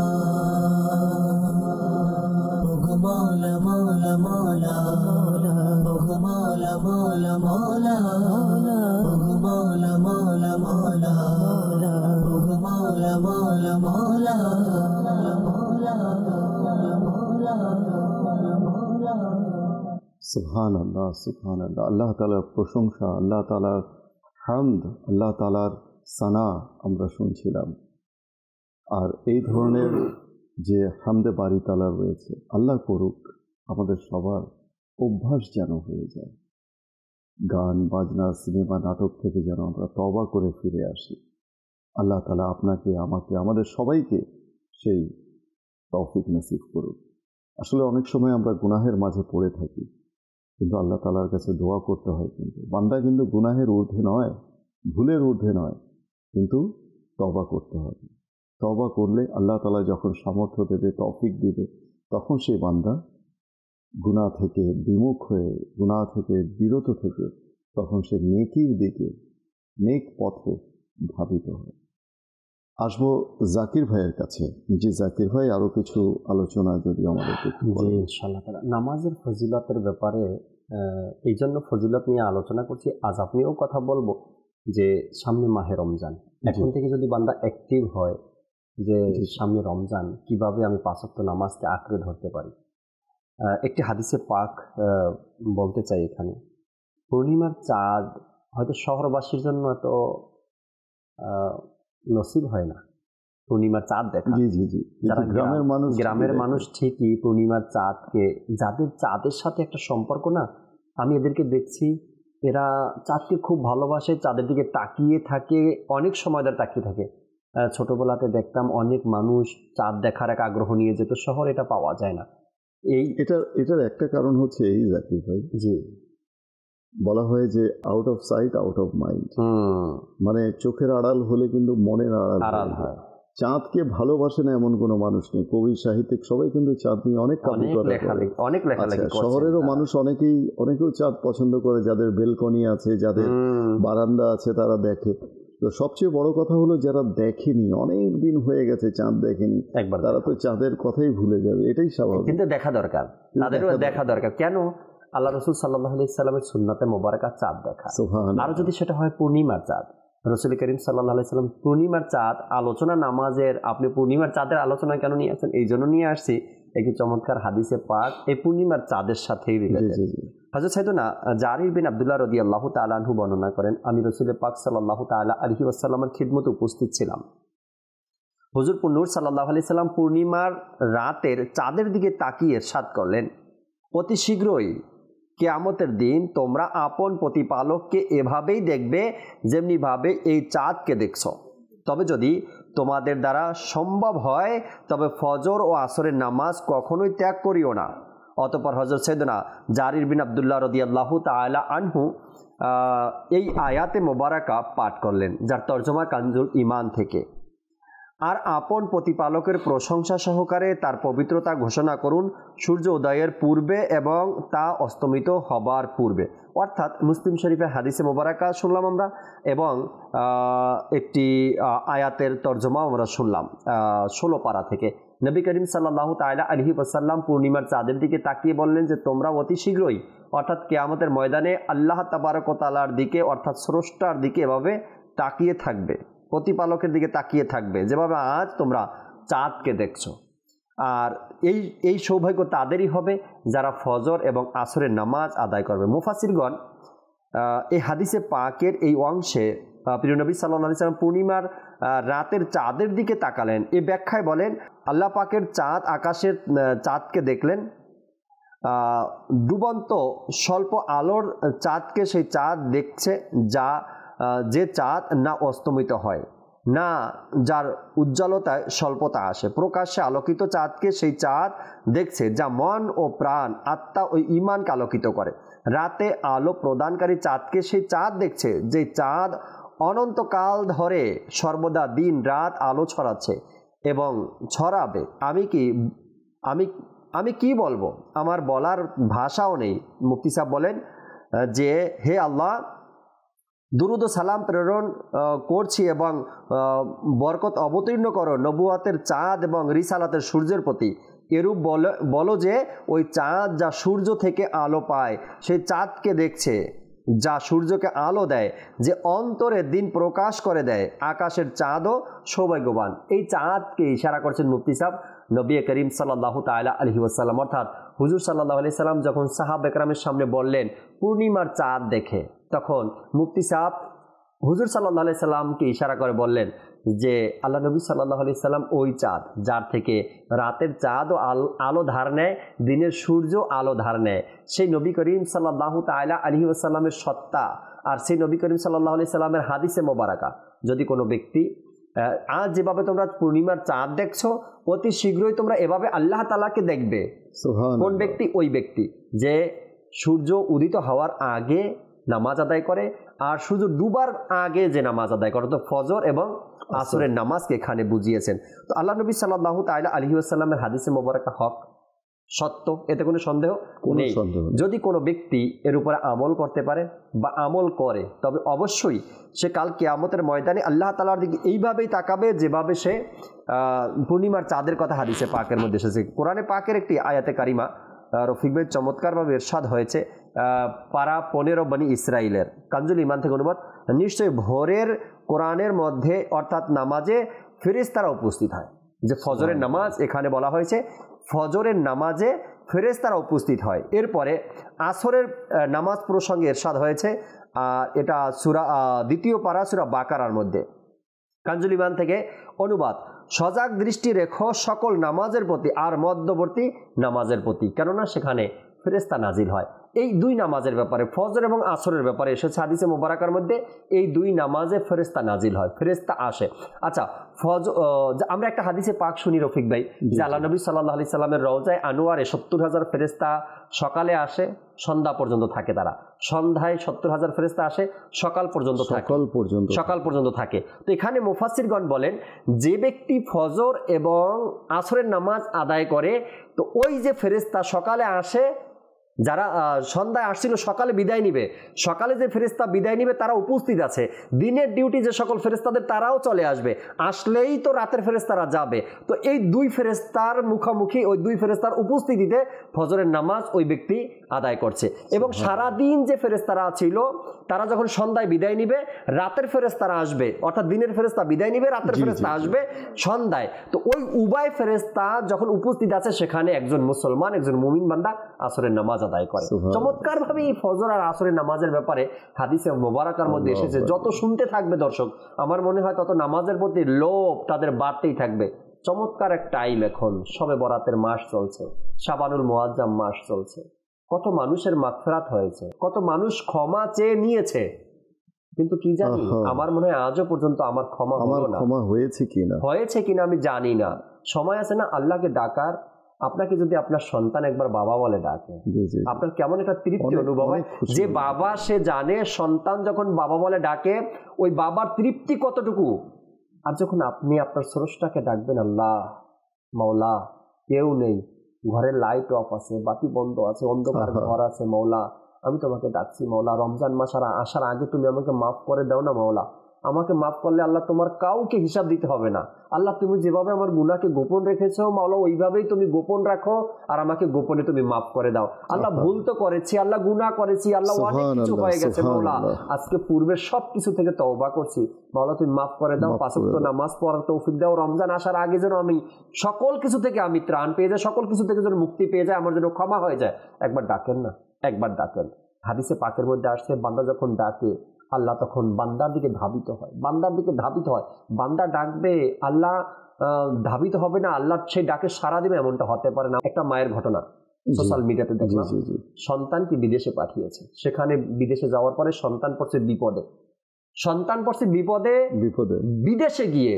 Speaker 1: ওগো মওলা মওলা মওলা, ওগো মওলা মওলা মওলা, ওগো মওলা মওলা মওলা, ওগো মওলা মওলা মওলা।
Speaker 2: সুবহান আল্লাহ, সুবহান আল্লাহ। আল্লাহ তাআলার প্রশংসা, আল্লাহ তাআলার হামদ, আল্লাহ তাআলার সানা আমরা শুনছিলাম। আর এই ধরনের যে হামদে বারি তাআলা রয়েছে, আল্লাহ করুক আমাদের সবার অভ্যাস যেন হয়ে যায়। গান বাজনা সিনেমা নাটক থেকে যেন আমরা তওবা করে ফিরে আসি। আল্লাহ তাআলা আপনাকে আমাকে আমাদের সবাইকে সেই তৌফিক নসিব করুক। আসলে অনেক সময় আমরা গুনাহের মাঝে পড়ে থাকি, কিন্তু আল্লাহ তাআলার কাছে দোয়া করতে হয়। কিন্তু বান্দা কিন্তু গুনাহের ঊর্ধ্বে নয়, ভুলের ঊর্ধ্বে নয়, কিন্তু তওবা করতে হবে। তওবা করলে আল্লাহ তাআলা যখন সামর্থ্য দেবে, তৌফিক দিবে, তখন সেই বান্দা গুনাহ থেকে বিমুখ হয়ে, গুনাহ থেকে বিরত থেকে, তখন সে নেকির দিকে, নেক পথে ধাবিত হয়। আসবো জাকির ভাইয়ের কাছে। জি জাকির ভাই, আরও কিছু আলোচনা যদি আমাদেরকে একটু
Speaker 3: জি
Speaker 2: বলেন।
Speaker 3: ইনশাআল্লাহ তাআলা। নামাজের ফজিলতের ব্যাপারে এই জন্য ফজিলত নিয়ে আলোচনা করছি। আজ আপনিও কথা বলবো যে সামনে মাহে রমজান, এখন থেকে যদি বান্দা অ্যাক্টিভ হয় যে সামনে রমজান, কিভাবে আমি 5 ওয়াক্ত নামাজকে আঁকড়ে ধরতে পারি। একটি হাদিসে পাক বলতে চাই এখানে। পূর্ণিমার চাঁদ হয়তো শহরবাসীর জন্য এত নসিব হয় না পূর্ণিমার চাঁদ দেখা। যারা গ্রামের মানুষ ঠিকই পূর্ণিমার চাঁদকে, যাদের চাঁদের সাথে একটা সম্পর্ক না, আমি এদেরকে দেখছি এরা চাঁদকে খুব ভালোবাসে, চাঁদের দিকে তাকিয়ে থাকে, অনেক সময় ধরে তাকিয়ে থাকে। ছোটবেলাতে দেখতাম অনেক মানুষ চাঁদ দেখার এক আগ্রহ নিয়ে যেত, শহরে এটা পাওয়া যায় না।
Speaker 2: এটার একটা কারণ হচ্ছে এই জাকির ভাই, জি বলা হয় যে out of sight out of mind, মানে চোখের আড়াল হলে কিন্তু মনের আড়াল হয়। চাঁদকে ভালোবাসে না এমন কোনো মানুষ নেই, কবি সাহিত্যিক সবাই কিন্তু চাঁদ নিয়ে অনেক লেখালেখি। শহরেরও মানুষ অনেকেও চাঁদ পছন্দ করে, যাদের বেলকনি আছে, যাদের বারান্দা আছে, তারা দেখে। তো সবচেয়ে বড় কথা হলো যারা দেখেনি, অনেক দিন হয়ে গেছে চাঁদ দেখেনি, তারা তো চাঁদের কথাই ভুলে যাবে, এটাই স্বাভাবিক।
Speaker 3: কিন্তু দেখা দরকার, তাদেরও দেখা দরকার। কেন? আল্লাহ রসুল সাল্লাল্লাহু আলাইহি সাল্লামের সুন্নাতে মোবারকা চাঁদ দেখা, আর যদি সেটা হয় পূর্ণিমার চাঁদ। রসুল করিম সাল্লাল্লাহু আলাইহি সাল্লাম পূর্ণিমার চাঁদ আলোচনা নামাজের, আপনি পূর্ণিমার চাঁদের আলোচনা কেন নিয়ে আসছেন? এই জন্য নিয়ে আসছি, একটি চমৎকার হাদিসে পাক এই পূর্ণিমার চাঁদের সাথেই রিলেটেড। হযরত সাইয়েদনা জারির বিন আব্দুল্লাহ রাদিয়াল্লাহু তাআলা আনহু বর্ণনা করেন, আমি রাসূল পাক সাল্লাল্লাহু তাআলা আলাইহি ওয়াসাল্লামের খিদমতে উপস্থিত ছিলাম। হুজুর নূর সাল্লাল্লাহু আলাইহি সাল্লাম পূর্ণিমার রাতের চাঁদের দিকে তাকিয়ে ইরশাদ করলেন, অতি শীঘ্রই কিয়ামতের দিন তোমরা আপন প্রতিপালককে এভাবেই দেখবে যেমনিভাবে এই চাঁদকে দেখছ। তবে যদি তোমাদের দ্বারা সম্ভব হয় তবে ফজর ও আসরের নামাজ কখনোই ত্যাগ করিও না। অতঃপর হযরত সাইয়েদনা জারির বিন আব্দুল্লাহ রাদিয়াল্লাহু তাআলা আনহু এই আয়াতে মোবারকা পাঠ করলেন, যার তর্জমা কানজুল ঈমান থেকে। আর আপন প্রতিপালকের প্রশংসা সহকারে তার পবিত্রতা ঘোষণা করুন সূর্য উদয়ের পূর্বে এবং তা অস্তমিত হবার পূর্বে। অর্থাৎ মুসলিম শরীফের হাদিসে মোবারকা শুনলাম আমরা, এবং একটি আয়াতের তর্জমাও আমরা শুনলাম 16 পারা থেকে। নবী করিম সাল্লাল্লাহু তাআলা আলাইহি ওয়াসাল্লাম পূর্ণিমার চাঁদের দিকে তাকিয়ে বললেন যে তোমরা অতি শীঘ্রই, অর্থাৎ কিয়ামতের ময়দানে আল্লাহ তাবারক ওয়া তাআলার দিকে, অর্থাৎ স্রষ্টার দিকে এভাবে তাকিয়ে থাকবে, প্রতিপালকের দিকে তাকিয়ে থাকবে যেভাবে আজ তোমরা চাঁদকে দেখছো। আর এই সৌভাগ্য তাদেরই হবে যারা ফজর এবং আসরের নামাজ আদায় করবে। মুফাসসিরগণ এই হাদিসে পাকের এই অংশে প্রিয় নবী সাল্লাল্লাহু আলাইহি ওয়াসাল্লাম পূর্ণিমার রাতের চাঁদের দিকে তাকালেন, এই ব্যাখ্যায় বলেন আল্লাহ পাকের চাঁদ আকাশের চাঁদকে দেখলেন, ডুবন্ত স্বল্প আলোর চাঁদকে সেই চাঁদ দেখছে, যে চাঁদ না অস্তমিত হয়, না যার উজ্জ্বলতায় স্বল্পতা আসে। প্রকাশ্যে আলোকিত চাঁদকে সেই চাঁদ দেখছে যা মন ও প্রাণ, আত্মা ও ঈমানকে আলোকিত করে। রাতে আলো প্রদানকারী চাঁদকে সেই চাঁদ দেখছে যে চাঁদ অনন্তকাল ধরে সর্বদা দিন রাত আলো ছড়াচ্ছে এবং ছড়াবে। আমি কি বলবো, আমার বলার ভাষাও নেই। মুফতি সাহেব বলেন যে হে আল্লাহ, দুরুদ ও সালাম প্রেরণ করছি এবং বরকত অবতীর্ণ করো নবুয়াতের চাঁদ এবং রিসালাতের সূর্যের প্রতি। এরূপ বলো যে ওই চাঁদ যা সূর্য থেকে আলো পায়, সেই চাঁদকে দেখছে যা সূর্যকে আলো দেয়, যে অন্তরে দিন প্রকাশ করে দেয়। আকাশের চাঁদও সৌভাগ্যবান। এই চাঁদকে ইশারা করছেন মুফতি সাহেব নবী করিম সাল্লাল্লাহু তাআলা আলাইহি ওয়াসাল্লাম। অর্থাৎ হুজুর সাল্লাল্লাহু আলাইহি সাল্লাম যখন সাহাবা একরামের সামনে বললেন পূর্ণিমার চাঁদ দেখে, তখন মুফতি সাহেব হুজুর সাল্লাল্লাহু আলাইহি সাল্লামকে ইশারা করে বললেন যে আল্লাহ নবী সাল্লাল্লাহু আলাইহি সাল্লাম ওই চাঁদ যার থেকে রাতের চাঁদও আলো ধার নেয়, দিনের সূর্য আলো ধার নেয়। সেই নবী করিম সাল্লাল্লাহু তাআলা আলাইহি ওয়াসাল্লামের সত্তা আর সেই নবী করিম সাল্লাল্লাহু আলাইহি সাল্লামের হাদিসে মোবারকা, যদি কোনো ব্যক্তি আজ যেভাবে তোমরা পূর্ণিমার চাঁদ দেখছো, অতি শীঘ্রই তোমরা এভাবে আল্লাহ তাআলাকে দেখবে। কোন ব্যক্তি? ওই ব্যক্তি যে সূর্য উদিত হওয়ার আগে নামাজ আদায় করে আর সূর্য ডুবার আগে যে নামাজ আদায় করে, তো ফজর এবং আসরের নামাজকে এখানে বুঝিয়েছেন। তো আল্লাহ নবী সাল্লাল্লাহু তাআলা আলাইহি ওয়াসাল্লামের হাদিসে মোবারকা হক, সত্য, এতে কোনো সন্দেহ নেই। যদি কোনো ব্যক্তি এর উপরে আমল করতে পারে বা আমল করে, তবে অবশ্যই সে কাল কিয়ামতের ময়দানে আল্লাহ তাআলার দিকে এইভাবেই তাকাবে যেভাবে সে পূর্ণিমার চাঁদের কথা হাদিসে পাকের মধ্যে এসেছে। কোরআনে পাকের একটি আয়াতে কারিমা রফিক ভাই চমৎকারভাবে ইরশাদ হয়েছে পারা 15 বনি ইসরাইলের কানজুল ইমান থেকে অনুবাদ, নিশ্চয়ই ভোরের কোরআনের মধ্যে অর্থাৎ নামাজে ফেরেশতারা উপস্থিত হয়। যে ফজরের নামাজ এখানে বলা হয়েছে, ফজরের নামাজে ফেরেশতারা উপস্থিত হয়। এরপরে আসরের নামাজ প্রসঙ্গে ইরশাদ হয়েছে, এটা সূরা দ্বিতীয় পারা সূরা বাকারার মধ্যে। কানজুল ইমান থেকে অনুবাদ, সজাগ দৃষ্টি রেখো সকল নামাজের প্রতি আর মধ্যবর্তী নামাজের প্রতি, কেননা সেখানে ফেরেশতা নাজিল হয়। এই দুই নামাজের ব্যাপারে, ফজর এবং আসরের ব্যাপারে এসেছে হাদিসে মোবারকার মধ্যে, এই দুই নামাজে ফেরেশতা নাজিল হয়, ফেরেশতা আসে। আচ্ছা, আমরা একটা হাদিসে পাক শুনি রফিক ভাই, যে আল্লাহ নবী সাল্লাল্লাহু আলাইহি সাল্লামের রওজায় আনোয়ারে 70,000 ফেরেশতা সকালে আসে, সন্ধ্যা পর্যন্ত থাকে। তারা সন্ধ্যায় 70,000 ফেরেশতা আসে, সকাল পর্যন্ত থাকে। তো এখানে মুফাসসিরগণ বলেন, যে ব্যক্তি ফজর এবং আসরের নামাজ আদায় করে, তো ওই যে ফেরেশতা সকালে আসে, যারা সন্ধ্যায় আসছিল সকালে বিদায় নিবে, সকালে যে ফেরেশতা বিদায় নিবে তারা উপস্থিত আছে। দিনের ডিউটি যে সকল ফেরেশতাদের তারাও চলে আসবে, আসলেই তো রাতের ফেরেশতারা যাবে। তো এই দুই ফেরেশতার মুখোমুখি, ওই দুই ফেরেশতার উপস্থিতিতে ফজরের নামাজ ওই ব্যক্তি আদায় করছে। এবং সারাদিন যে ফেরেশতারা ছিল তারা যখন সন্ধ্যায় বিদায় নিবে, রাতের ফেরেশতারা আসবে, অর্থাৎ দিনের ফেরেশতা বিদায় নিবে, রাতের ফেরেশতা আসবে সন্ধ্যায়। তো ওই উভয় ফেরেশতা যখন উপস্থিত আছে, সেখানে একজন মুসলমান, একজন মুমিন বান্দা আসরের নামাজ আদায় করে। চমৎকার ভাবে এই ফজর আর আসরের নামাজের ব্যাপারে হাদিসে মোবারকার মধ্যে এসেছে। যত শুনতে থাকবে দর্শক, আমার মনে হয় তত নামাজের প্রতি লোভ তাদের বাড়তেই থাকবে। চমৎকার এক টাইম, এখন শবে বরাতের মাস চলছে, শাবানুল মুআজ্জাম মাস চলছে, কত মানুষের মাগফিরাত হয়েছে, কত মানুষ ক্ষমা চেয়ে নিয়েছে, কিন্তু কি জানি আমার মনে হয় আজও পর্যন্ত আমার ক্ষমা হলো না। হয়েছে কিনা আমি জানি না। সময় আছে না আল্লাহকে ডাকার। আপনাকে যদি আপনার সন্তান একবার বাবা বলে ডাকে, আপনার কেমন একটা তৃপ্তি অনুভব হয়, যে বাবা সে জানে সন্তান যখন বাবা বলে ডাকে ওই বাবার তৃপ্তি কতটুকু। আর যখন আপনি আপনার স্রষ্টাকে ডাকবেন, আল্লাহ মাওলা, কেউ নেই, ঘরের লাইট অফ আছে, বাতি বন্ধ আছে, অন্ধকার ঘর আছে, মাওলা আমি তোমাকে ডাকছি মাওলা, রমজান মাস আসার আগে তুমি আমাকে মাফ করে দাও না মাওলা, আমাকে মাফ করলে আল্লাহ তোমার কাউকে হিসাব দিতে হবে না। আল্লাহ তুমি যেভাবে আমার গুনাহকে গোপন রেখেছো মাওলা, ওইভাবেই তুমি গোপন রাখো, আর আমাকে গোপনে তুমি মাফ করে দাও। আল্লাহ ভুল তো করেছি, আল্লাহ গুনাহ করেছি, আল্লাহ অনেক কিছু হয়ে গেছে মাওলা, আজকে পূর্বের সব কিছু থেকে তওবা করছি মাওলা, তুমি মাফ করে দাও, 5 ওয়াক্ত নামাজ পড়ার তৌফিক দাও, রমজান আসার আগে যেন আমি সকল কিছু থেকে আমি ত্রাণ পেয়ে যাই, সকল কিছু থেকে যেন মুক্তি পেয়ে যায়, আমার যেন ক্ষমা হয়ে যায়। একবার ডাকেন না, একবার ডাকেন। হাদিসে পাকের মধ্যে আসছে, বান্দা যখন ডাকে আল্লাহ তখন বান্দার দিকে ধাবিত হয়, বান্দার দিকে ধাবিত হয়। বান্দা ডাকবে, আল্লাহ ধাবিত হবে না, আল্লাহ সেই ডাকে সাড়া দিবে, এমনটা হতে পারে না। একটা মায়ের ঘটনা সোশ্যাল মিডিয়াতে দেখলাম, সন্তানকে বিদেশে পাঠিয়েছে, সেখানে বিদেশে যাওয়ার পরে সন্তান পড়ছে বিপদে, বিদেশে গিয়ে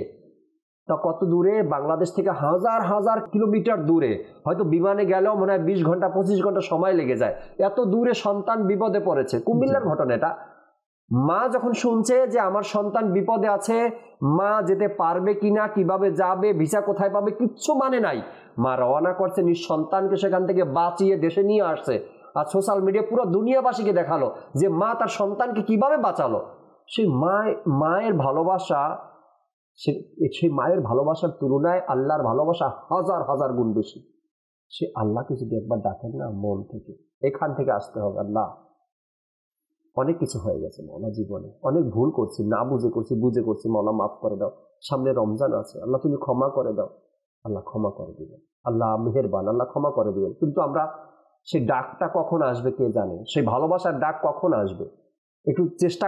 Speaker 3: তা কত দূরে, বাংলাদেশ থেকে হাজার হাজার কিলোমিটার দূরে, হয়তো বিমানে গেলেও মনে হয় 20 ঘন্টা 25 ঘন্টা সময় লেগে যায়, এত দূরে সন্তান বিপদে পড়েছে। কুমিল্লার ঘটনা এটা। মা যখন শুনছে যে আমার সন্তান বিপদে আছে, মা যেতে পারবে কিনা, কিভাবে যাবে, ভিসা কোথায় পাবে, কিচ্ছু মানে নাই, মা রওনা করছে, নিজ সন্তানকে সেখান থেকে বাঁচিয়ে দেশে নিয়ে আসছে। আর সোশ্যাল মিডিয়া পুরো দুনিয়াবাসীকে দেখালো যে মা তার সন্তানকে কিভাবে বাঁচালো। সেই মায়ের ভালোবাসা, সেই মায়ের ভালোবাসার তুলনায় আল্লাহর ভালোবাসা হাজার হাজার গুণ বেশি। সে আল্লাহকে যদি একবার ডাকেন না মন থেকে, এখান থেকে আসতে হবে, আল্লাহ অনেক কিছু হয়ে গেছে মাওলা, জীবনে অনেক ভুল করছি, না বুঝে করছি, বুঝে করছি, মাওলা মাফ করে দাও, সামনে রমজান আছে, আল্লাহ তুমি ক্ষমা করে দাও। আল্লাহ ক্ষমা করে দিবেন, আল্লাহ মেহেরবান, আল্লাহ ক্ষমা করে দিবেন। কিন্তু আমরা সেই ডাকটা কখন আসবে কে জানে, সেই ভালোবাসার ডাক কখন আসবে। একটু চেষ্টা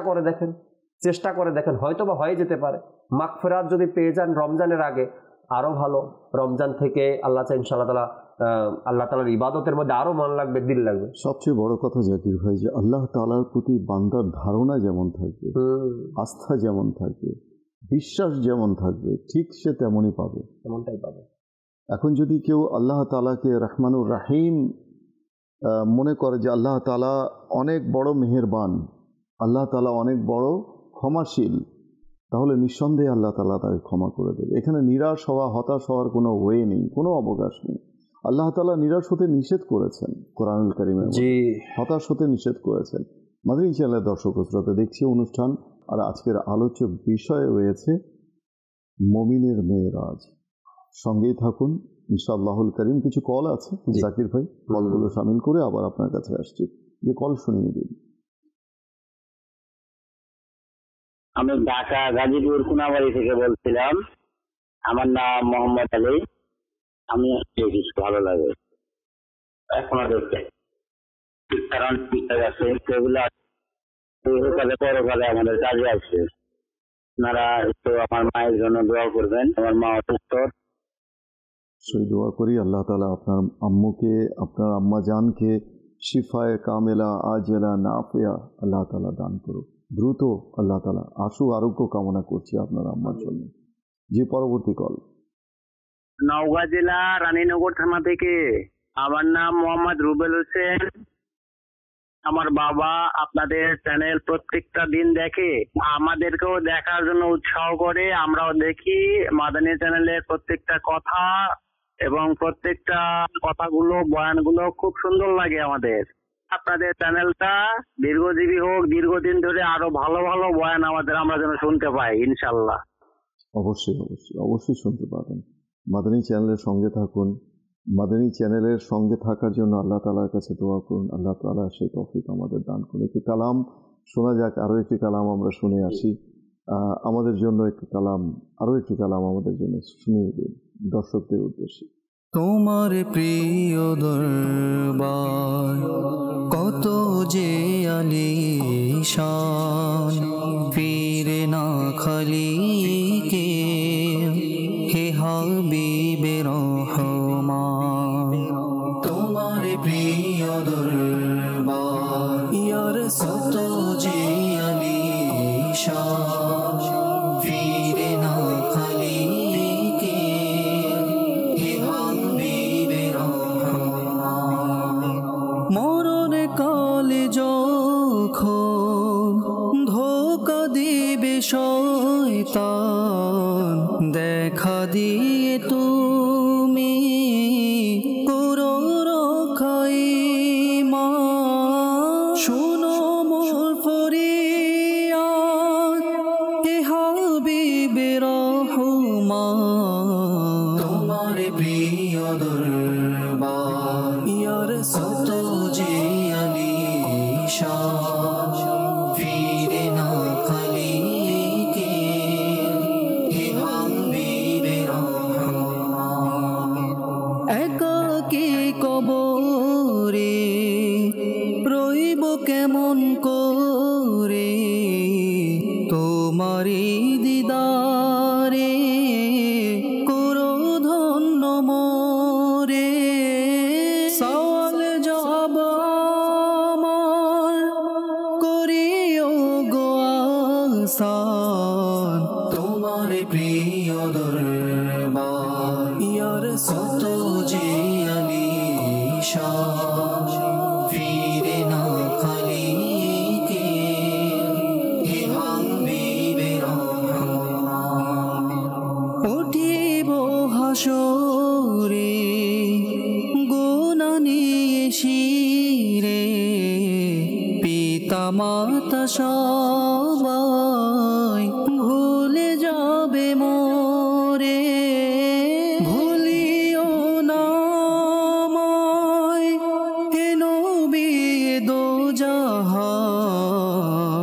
Speaker 3: করে দেখেন, হয়তো বা হয়ে যেতে পারে। মাগফিরাত যদি পেয়ে যান রমজানের আগে আরো ভালো, রমজান থেকে আল্লাহ চাই ইনশাআল্লাহ আল্লাহ তাআলার ইবাদতের মধ্যে আরো মন লাগবে, দিল লাগবে।
Speaker 2: সবচেয়ে বড় কথা জাকির ভাই, যে আল্লাহ তাআলার প্রতি বান্দার ধারণা যেমন থাকবে, আস্থা যেমন থাকবে, বিশ্বাস যেমন থাকবে, ঠিক সে তেমনই পাবে,
Speaker 3: তেমনটাই পাবে।
Speaker 2: এখন যদি কেউ আল্লাহ তাআলাকে রহমানুর রাহিম মনে করে, যে আল্লাহ তাআলা অনেক বড় মেহেরবান, আল্লাহ তাআলা অনেক বড় ক্ষমাশীল, তাহলে নিঃসন্দেহে আল্লাহ তাআলা তাকে ক্ষমা করে দেবে। এখানে নিরাশ হওয়া, হতাশ হওয়ার কোনো ওয়ে নেই, কোনো অবকাশ নেই। আল্লাহ তাআলা নিরাশ হতে নিষেধ করেছেন কোরআনুল কারীমে, হতাশ হতে নিষেধ করেছেন। মাদানী চ্যানেলের দর্শক শ্রোতা, দেখছি অনুষ্ঠান, আর আজকের আলোচ্য বিষয় রয়েছে মুমিনের মেরাজ। সঙ্গেই থাকুন ইনশাআল্লাহুল করিম। কিছু কল আছে জাকির ভাই, কলগুলো শামিল করে আবার আপনার কাছে আসছি। যে কল শুনিয়ে দিন।
Speaker 5: আমি ঢাকা গাজীপুর কোনাবাড়ি থেকে বলছিলাম। আমার নাম মোহাম্মদ আলী। আমি ভালো লাগে এখনো দেখতে, কারণ ঠিকঠাক আছে, সেগুলো পরকালে আমাদের কাজে আসছে। আপনারা একটু আমার মায়ের জন্য দোয়া করবেন, আমার মা অসুস্থ।
Speaker 2: সেই দোয়া করি আল্লাহ তাআলা আপনার আম্মুকে, আপনার আম্মা জানকে শিফায়ে কামেলা আজেলা নাফিয়া আল্লাহ তাআলা দান করুক। দ্রুত আল্লাহ তাআলা আশু আরোগ্য কামনা করছি আপনার আম্মার জন্য। যে পরবর্তী কল।
Speaker 5: নওগাঁ জেলা রানীনগর থানা থেকে। আমার নাম মোহাম্মদ রুবেল হোসেন। আমার বাবা আপনাদের চ্যানেল প্রত্যেকটা দিন দেখে, আমাদেরকেও দেখার জন্য উৎসাহ করে। আমরাও দেখি মাদানী চ্যানেলের প্রত্যেকটা কথা এবং প্রত্যেকটা কথাগুলো, বয়ানগুলো খুব সুন্দর লাগে আমাদের। আপনাদের চ্যানেলটা দীর্ঘজীবী হোক, দীর্ঘদিন ধরে আরো ভালো ভালো বয়ান আমরা যেন শুনতে পাই ইনশাল্লাহ।
Speaker 2: অবশ্যই অবশ্যই অবশ্যই শুনতে পাবেন। মাদানী চ্যানেলের সঙ্গে থাকুন। মাদানী চ্যানেলের সঙ্গে থাকার জন্য আল্লাহ তাআলার কাছে দোয়া করুন, আল্লাহ তাআলা সেই তৌফিক আমাদের দান করুন। একটি কালাম শোনা যাক, আরও একটি কালাম আমরা শুনে আসি। আমাদের জন্য একটি কালাম, আরও একটি কালাম আমাদের জন্য শুনিয়ে দিন দর্শকদের উদ্দেশ্যে।
Speaker 1: তোমার প্রিয় দরবার কত যে আলিশান, ফিরে না খালি কে হে হাবিবে রহমান। তোমার প্রিয় দরবার ইয়া রাসূল কত যে আলিশান, ফিরে না খালি কে হে হাবিবে রহমান। মরণ কালে যখন ধোঁকা দিবে শয়তান, দেখা দিয়ে তুমি করো রক্ষা ঈমান। শুনো মোর ফরিয়াদ হে হাবিবে রহমান। তোমার প্রিয় দরবার ইয়া রাসূল যে আলিশান, ফিরে না খালি কে হে হাবিবে রহমান। একাকী কবরে রইব কেমন করে, তোমারি দিদারে করো ধন্য মোরে। সওয়াল জবাব আমার করিও গো আসান। তোমার প্রিয় দরবার ইয়া রাসূল যে আলিশান, ফিরে না খালি কে হে হাবিবে রহমান। উঠিব হাসরে গুনাহ নিয়ে শিরে, পিতা মাতা সবাই ভুলে যাবে মোরে। ভুলিও না আমায় হে নবী দোজাহান।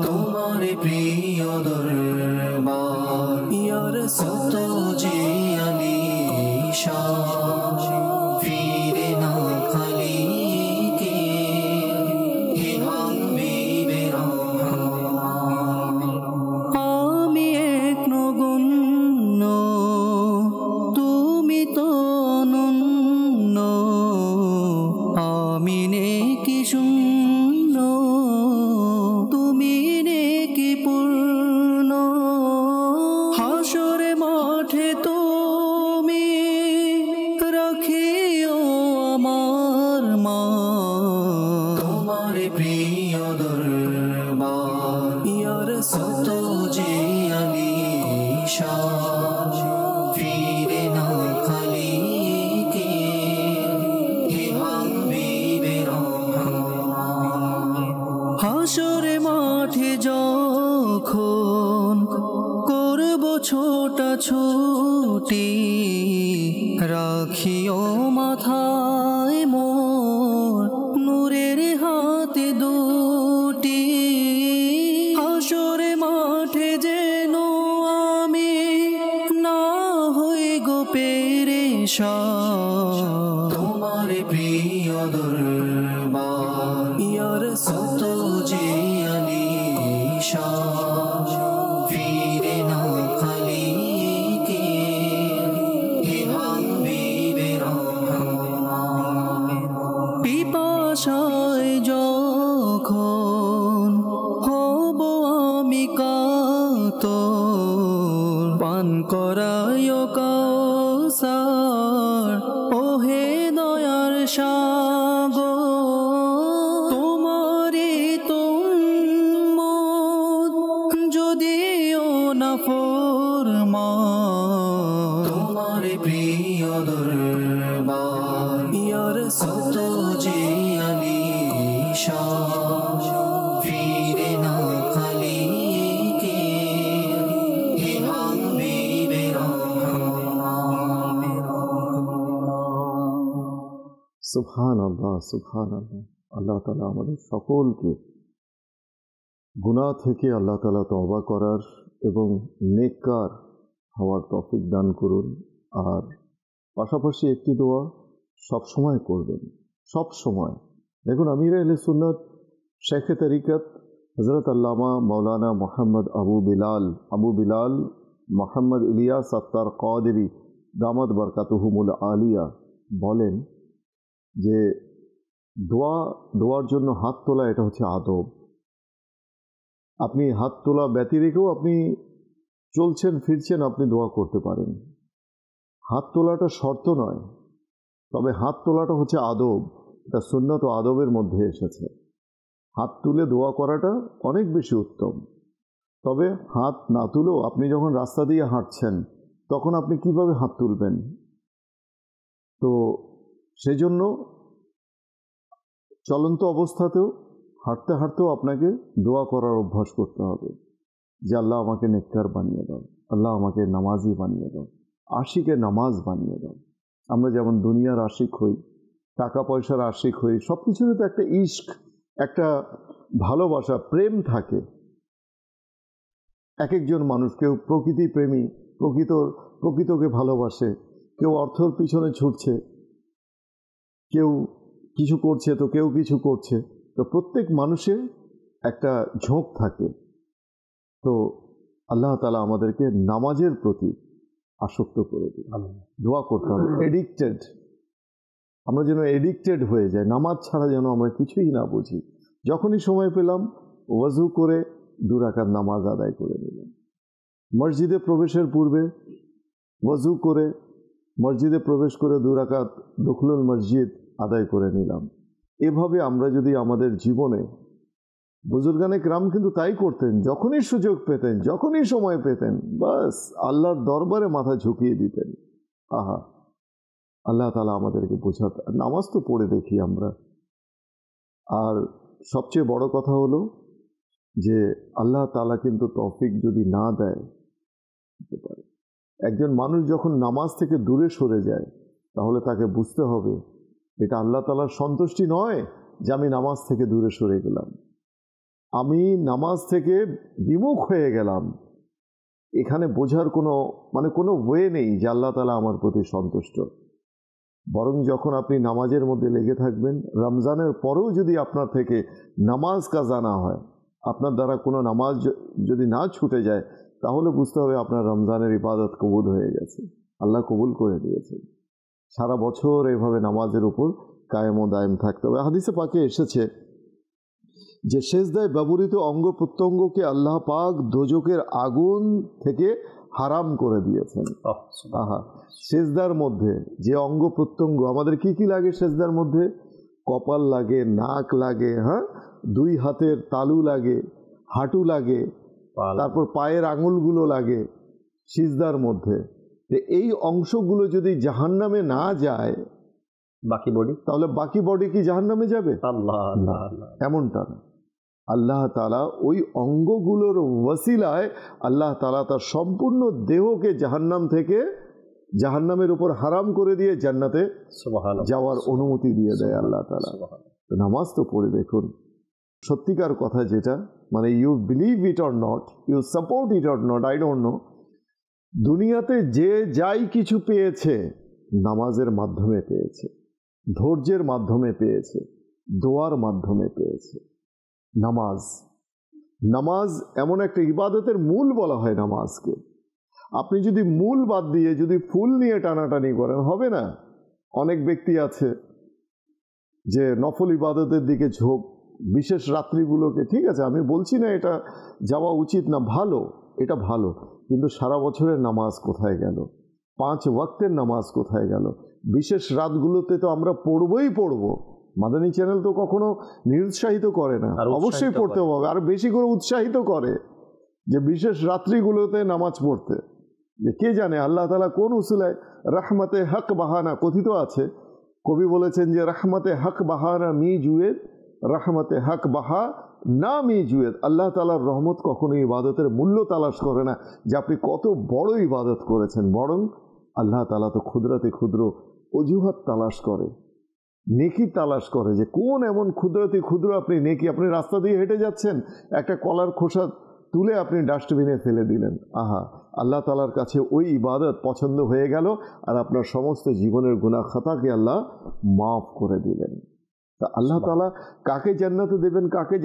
Speaker 1: তোমার প্রিয় দরবার ইয়া রাসূল যে আলিশান, ফিরে না খালি কে হে হাবিবে রহমান। আমি এক নগণ্য, তুমি তো অনন্য, আমি নেকি শূন্য, তুমি নেকি পূর্ণ। হাসরে মাঠে তুমি রাখিও আমার মান। তোমার প্রিয় দরবার ইয়া রাসূল যে আলিশান, ফিরে না খালি কে হে হাবিবে রহমান। হাসরে মাঠে যখন করব ছোটা ছুটি, রাখিও মাথায় মোর নূরের হাতে দুটি, হাসরে মাঠে যেন আমি না হই গো পেরেশান। তোমার প্রিয় দরবার ইয়া রাসূল যে আলিশান, ফিরে না খালি কে হে হাবিবে রহমান। পিপাসায় যখন হব আমি কাতর, পান করায় কাউসার ওহে দয়ার সাগর। তোমারে তুম্মত যদিও না ফরমান, তোমার প্রিয় দরবার ইয়া রাসূল যে আলিশান, ফিরে না খালি কে হে হাবিবে রহমান।
Speaker 2: সুবহানাল্লাহ, সুবহানাল্লাহ। আল্লাহ তাআলা আমাদের সকলকে গুনাহ থেকে আল্লাহ তাআলা তওবা করার এবং নেককার হওয়ার তৌফিক দান করুন। আর পাশাপাশি একটি দোয়া সব সময় করবেন, সব সময়। দেখুন, আমির আহলে সুন্নাত শেখে তরিকত হযরত আল্লামা মাওলানা মোহাম্মদ আবু বিলাল মোহাম্মদ ইলিয়াস আত্তার কাদেরী দামাত বরকাতুহুমুল আলিয়া বলেন যে দোয়ার জন্য হাত তোলা এটা হচ্ছে আদব। আপনি হাত তোলা ব্যতি রেখেও আপনি চলছেন ফিরছেন, আপনি দোয়া করতে পারেন। হাত তোলাটা শর্ত নয়, তবে হাত তোলাটা হচ্ছে আদব। এটা সুন্নত ও আদবের মধ্যে এসেছে। হাত তুলে দোয়া করাটা অনেক বেশি উত্তম। তবে হাত না তুলেও আপনি যখন রাস্তা দিয়ে হাঁটছেন তখন আপনি কিভাবে হাত তুলবেন? তো সেজন্য চলন্ত অবস্থাতেও হাঁটতে হাঁটতেও আপনাকে দোয়া করার অভ্যাস করতে হবে যে আল্লাহ আমাকে নেককার বানিয়ে দাও, আল্লাহ আমাকে নামাজি বানিয়ে দাও, আশিকে নামাজ বানিয়ে দাও। আমরা যেমন দুনিয়ার আশিক হই, টাকা পয়সার আশিক হই, সব কিছুরই তো একটা ইশক, একটা ভালোবাসা, প্রেম থাকে। এক একজন মানুষ, কেউ প্রকৃতি প্রেমী, প্রকৃতকে ভালোবাসে, কেউ অর্থর পিছনে ছুটছে, কেউ কিছু করছে তো কেউ কিছু করছে। তো প্রত্যেক মানুষের একটা ঝোঁক থাকে। তো আল্লাহ তাআলা আমাদেরকে নামাজের প্রতি আসক্ত করে দিন, দোয়া করতে হবে। এডিক্টেড, আমরা যেন এডিক্টেড হয়ে যাই, নামাজ ছাড়া যেন আমরা কিছুই না বুঝি। যখনই সময় পেলাম ওয়াজু করে 2 রাকাত নামাজ আদায় করে নিলাম। মসজিদে প্রবেশের পূর্বে ওয়াজু করে মসজিদে প্রবেশ করে 2 রাকাত দুখলুল মসজিদ আদায় করে নিলাম। এভাবে আমরা যদি আমাদের জীবনে, বুজুর্গানে কেরাম কিন্তু তাই করতেন, যখনই সুযোগ পেতেন, যখনই সময় পেতেন, বাস আল্লাহর দরবারে মাথা ঝুঁকিয়ে দিতেন। আহা, আল্লাহ তাআলা আমাদেরকে বোঝাতে। নামাজ তো পড়ে দেখি আমরা। আর সবচেয়ে বড় কথা হলো যে আল্লাহ তাআলা কিন্তু তৌফিক যদি না দেয়, হতে পারে একজন মানুষ যখন নামাজ থেকে দূরে সরে যায় তাহলে তাকে বুঝতে হবে এটা আল্লাহ তাআলার সন্তুষ্টি নয় যে আমি নামাজ থেকে দূরে সরে গেলাম, আমি নামাজ থেকে বিমুখ হয়ে গেলাম। এখানে বোঝার কোনো ওয়ে নেই যে আল্লাহ তাআলা আমার প্রতি সন্তুষ্ট। বরং যখন আপনি নামাজের মধ্যে লেগে থাকবেন, রমজানের পরেও যদি আপনার থেকে নামাজ কাজা না হয়, আপনার দ্বারা কোনো নামাজ যদি না ছুটে যায়, তাহলে বুঝতে হবে আপনার রমজানের ইবাদত কবুল হয়ে গেছে, আল্লাহ কবুল করে দিয়েছেন। সারা বছর এভাবে নামাজের উপর কায়েম ও দায়েম থাকতে হবে। হাদিসে পাকে এসেছে যে সেজদায় ব্যবহৃত অঙ্গ প্রত্যঙ্গকে আল্লাহ পাক দোজখের আগুন থেকে হারাম করে দিয়েছেন। আহা, সেজদার মধ্যে যে অঙ্গ প্রত্যঙ্গ আমাদের কি কি লাগে সেজদার মধ্যে? কপাল লাগে, নাক লাগে, হ্যাঁ, 2 হাতের তালু লাগে, হাঁটু লাগে, তারপর পায়ের আঙুলগুলো লাগে সিজদার মধ্যে। এই অংশগুলো যদি জাহান্নামে না যায়,
Speaker 3: বাকি বডি,
Speaker 2: তাহলে বাকি বডি কি জাহান্নামে যাবে?
Speaker 3: আল্লাহ
Speaker 2: না, এমনটা না। আল্লাহ তাআলা ওই অঙ্গগুলোর ওয়াসিলায় আল্লাহ তাআলা তার সম্পূর্ণ দেহকে জাহান্নাম থেকে জাহান্নামের উপর হারাম করে দিয়ে জান্নাতে
Speaker 3: সুবহানাল্লাহ,
Speaker 2: যাওয়ার অনুমতি দিয়ে দেয় আল্লাহ তাআলা। তো নামাজ তো পড়ে দেখুন, সত্যিকার কথা যেটা, মানে you believe it or not, you support it or not, I don't know, দুনিয়াতে যে যাই কিছু পেয়েছে নামাজের মাধ্যমে পেয়েছে, ধৈর্যের মাধ্যমে পেয়েছে, দোয়ার মাধ্যমে পেয়েছে। নামাজ নামাজ এমন একটা ইবাদতের মূল বলা হয় নামাজকে। আপনি যদি মূল বাদ দিয়ে যদি ফুল নিয়ে টানাটানি করেন হবে না। অনেক ব্যক্তি আছে যে নফল ইবাদতের দিকে ঝোঁক, বিশেষ রাত্রিগুলোকে, ঠিক আছে আমি বলছি না এটা যাওয়া উচিত না, ভালো, এটা ভালো, কিন্তু সারা বছরের নামাজ কোথায় গেল? 5 ওয়াক্তের নামাজ কোথায় গেল? বিশেষ রাতগুলোতে তো আমরা পড়বই পড়ব। মাদানী চ্যানেল তো কখনো নিরুৎসাহিত করে না, অবশ্যই পড়তে হবে, আর বেশি করে উৎসাহিত করে যে বিশেষ রাত্রিগুলোতে নামাজ পড়তে। যে কে জানে আল্লাহ তাআলা কোন উসিলায় রাহমাতে হক বাহানা কথিত আছে। কবি বলেছেন যে রাহমাতে হক বাহানা মি জুয়েদ, রাহমাতে হক বাহা না মি জুয়েদ। আল্লাহ তাআলার রহমত কখনো ইবাদতের মূল্য তালাশ করে না যে আপনি কত বড় ইবাদত করেছেন, বরং আল্লাহ তাআলা তো ক্ষুদ্রাতে ক্ষুদ্র অজুহাত তালাশ করে, নেকি তালাশ করে, যে কোন এমন ক্ষুদ্রাতে ক্ষুদ্র আপনি নেকি, আপনি রাস্তা দিয়ে হেঁটে যাচ্ছেন, একটা কলার খোসা তুলে আপনি ডাস্টবিনে ফেলে দিলেন, আহা, আল্লাহ তাআলার কাছে ওই ইবাদত পছন্দ হয়ে গেল, আর আপনার সমস্ত জীবনের গুনাহ খাতাকে আল্লাহ মাফ করে দিলেন। তা আল্লাহ তাআলা কাকে জান্নাতে দেবেন, কাকে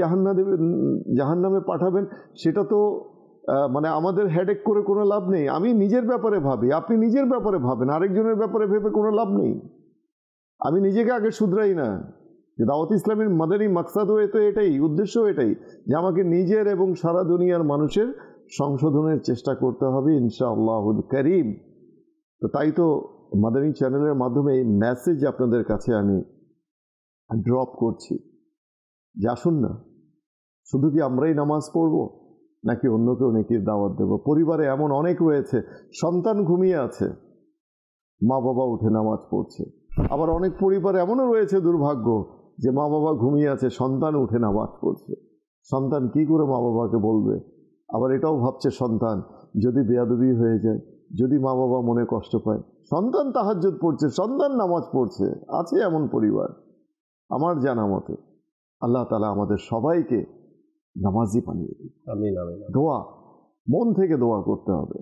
Speaker 2: জাহান্নামে পাঠাবেন, সেটা তো মানে আমাদের হেডেক করে কোনো লাভ নেই। আমি নিজের ব্যাপারে ভাবি, আপনি নিজের ব্যাপারে ভাবেন, আরেকজনের ব্যাপারে ভেবে কোনো লাভ নেই। আমি নিজেকে আগে শুধরাই না। যে দাওয়াত ইসলামের মাদানী মাকসাদও তো এটাই, উদ্দেশ্য এটাই, যে আমাকে নিজের এবং সারা দুনিয়ার মানুষের সংশোধনের চেষ্টা করতে হবে ইনশাআল্লাহুল কারীম। তো তাই তো মাদানী চ্যানেলের মাধ্যমে এই মেসেজ আপনাদের কাছে আমি ড্রপ করছি যে আসুন না, শুধু কি আমরাই নামাজ পড়ব, নাকি অন্য কেউ নেকির দাওয়াত দেব? পরিবারে এমন অনেক রয়েছে, সন্তান ঘুমিয়ে আছে, মা বাবা উঠে নামাজ পড়ছে। আবার অনেক পরিবার এমনও রয়েছে দুর্ভাগ্য যে মা বাবা ঘুমিয়ে আছে, সন্তান উঠে নামাজ পড়ছে। সন্তান কি করে মা বাবাকে বলবে? আবার এটাও ভাবছে সন্তান যদি বেয়াদবি হয়ে যায়, যদি মা বাবা মনে কষ্ট পায়। সন্তান তাহাজ্জুদ পড়ছে, সন্তান নামাজ পড়ছে, আছে এমন পরিবার আমার জানা মতে। আল্লাহ তাআলা আমাদের সবাইকে নামাজি বানিয়ে দিন।
Speaker 3: আমিন আমিন।
Speaker 2: দোয়া, মন থেকে দোয়া করতে হবে।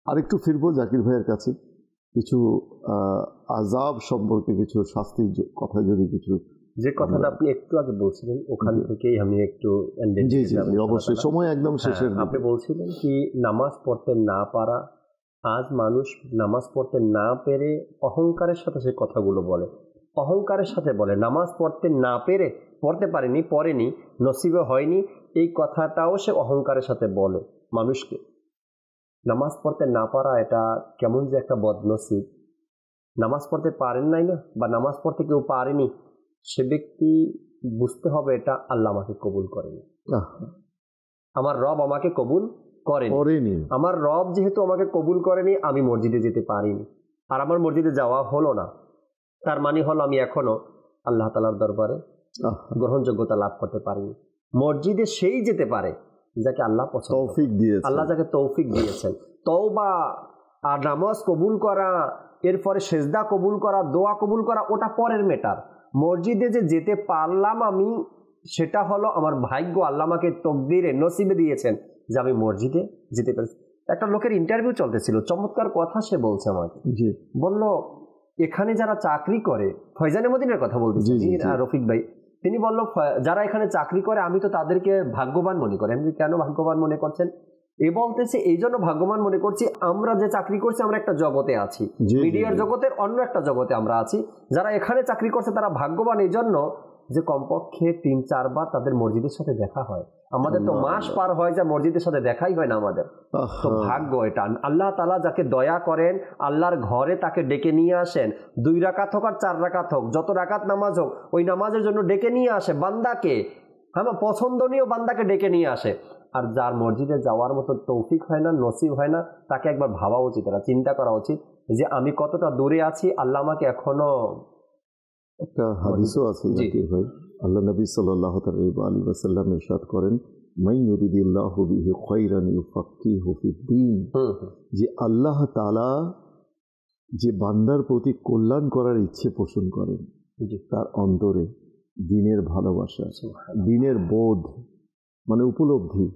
Speaker 2: আরেকটু ফিরবো জাকির ভাইয়ের কাছে, কিছু আযাব সম্পর্কে, কিছু শাস্তির কথা, যদি কিছু,
Speaker 3: যে কথাটা আপনি একটু আগে বলছিলেন ওখান থেকেই আমি একটু
Speaker 2: জি জি অবশ্যই, সময় একদম শেষের দিকে।
Speaker 3: আপনি বলছিলেন কি নামাজ পড়তে না পারা, আজ মানুষ নামাজ পড়তে না পেরে অহংকারের সাথে সে কথাগুলো বলে, অহংকারের সাথে বলে নামাজ পড়তে না পেরে, পড়তে পারেনি, পড়েনি, নসিবে হয়নি, এই কথাটাও সে অহংকারের সাথে বলে মানুষকে। নামাজ পড়তে না পারা এটা কেমন যে একটা বদনসিব। নামাজ পড়তে পারেন নাই না, বা নামাজ পড়তে কেউ পারেনি, সে ব্যক্তি বুঝতে হবে এটা আল্লাহ আমাকে কবুল করেনি, আমার রব আমাকে কবুল করেনি। আমার রব যেহেতু আমাকে কবুল করেনি, আমি মসজিদে যেতে পারিনি, আর আমার মসজিদে যাওয়া হলো না, তার মানে হলো আমি এখনো আল্লাহ তাআলার দরবারে গ্রহণযোগ্যতা লাভ করতে পারিনি। মসজিদে সেই যেতে পারে যাকে আল্লাহ তৌফিক দিয়েছেন, আল্লাহ যাকে তৌফিক দিয়েছেন। তওবা আর নামাজ কবুল করা, এরপরে সেজদা কবুল করা, দোয়া কবুল করা, ওটা পরের ম্যাটার। মসজিদে যে যেতে পারলাম আমি, সেটা হলো আমার ভাগ্য, আল্লাহ আমাকে তকদিরে নসিবে দিয়েছেন যে আমি মসজিদে যেতে পেরেছি। একটা লোকের ইন্টারভিউ চলতেছিল, চমৎকার কথা সে বলছে আমাকে, বলল এখানে যারা চাকরি করে, ফয়জানে মদিনার কথা বলতেছি রফিক ভাই, তিনি বলল যারা এখানে চাকরি করে আমি তো তাদেরকে ভাগ্যবান মনে করি। আমি কেন ভাগ্যবান মনে করছেন? এ বলতেছে এই জন্য ভাগ্যবান মনে করছি, আমরা যে চাকরি করছি আমরা একটা জগতে আছি, মিডিয়ার জগতের অন্য একটা জগতে আমরা আছি। যারা এখানে চাকরি করছে তারা ভাগ্যবান এই জন্য যে কমপক্ষে 3-4 বার তাদের মসজিদের সাথে দেখা হয়। আমাদের তো মাস পার হয় যা মসজিদের সাথে দেখাই হয় না আমাদের। তো ভাগ্য এটা। আল্লাহ তাআলা যাকে দয়া করেন, আল্লাহর ঘরে তাকে ডেকে নিয়ে আসেন, 2 রাকাত হোক আর 4 রাকাত হোক, যত রাকাত নামাজ হোক, ওই নামাজের জন্য ডেকে নিয়ে আসে বান্দাকে, হ্যাঁ পছন্দনীয় বান্দাকে ডেকে নিয়ে আসে। আর যার মসজিদে যাওয়ার মতো তৌফিক হয় না, নসিব হয় না, তাকে একবার ভাবা উচিত, চিন্তা করা উচিত যে আমি কতটা দূরে আছি, আল্লাহ আমাকে এখনো।
Speaker 2: একটা হাদিসও আছে জাকির ভাই, আল্লাহ নবী সাল্লাল্লাহু আলাইহি ওয়াসাল্লাম ইরশাদ করেন, মান ইউরিদিল্লাহু বিহি খায়রান ইউফাক্কিহু ফিদ্দীন, যে আল্লাহ তাআলা যে বান্দার প্রতি কল্যাণ করার ইচ্ছে পোষণ করেন, তার অন্তরে দিনের ভালোবাসা, দিনের বোধ মানে উপলব্ধি,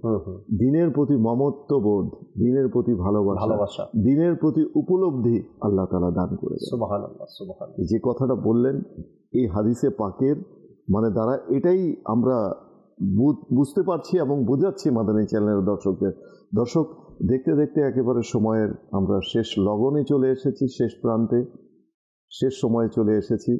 Speaker 2: দিনের প্রতি মমত্ববোধ, দিনের প্রতি ভালোবাসা, দিনের প্রতি উপলব্ধি আল্লাহ তাআলা দান করে দেন।
Speaker 3: সুবহানাল্লাহ, সুবহানাল্লাহ।
Speaker 2: যে কথাটা বললেন এই হাদিসে পাকের মানে দ্বারা এটাই আমরা বুঝতে পারছি এবং বোঝাচ্ছি মাদানী চ্যানেলের দর্শকদের। দর্শক, দেখতে দেখতে একেবারে সময়ের আমরা শেষ লগনে চলে এসেছি, শেষ প্রান্তে, শেষ সময়ে চলে এসেছি।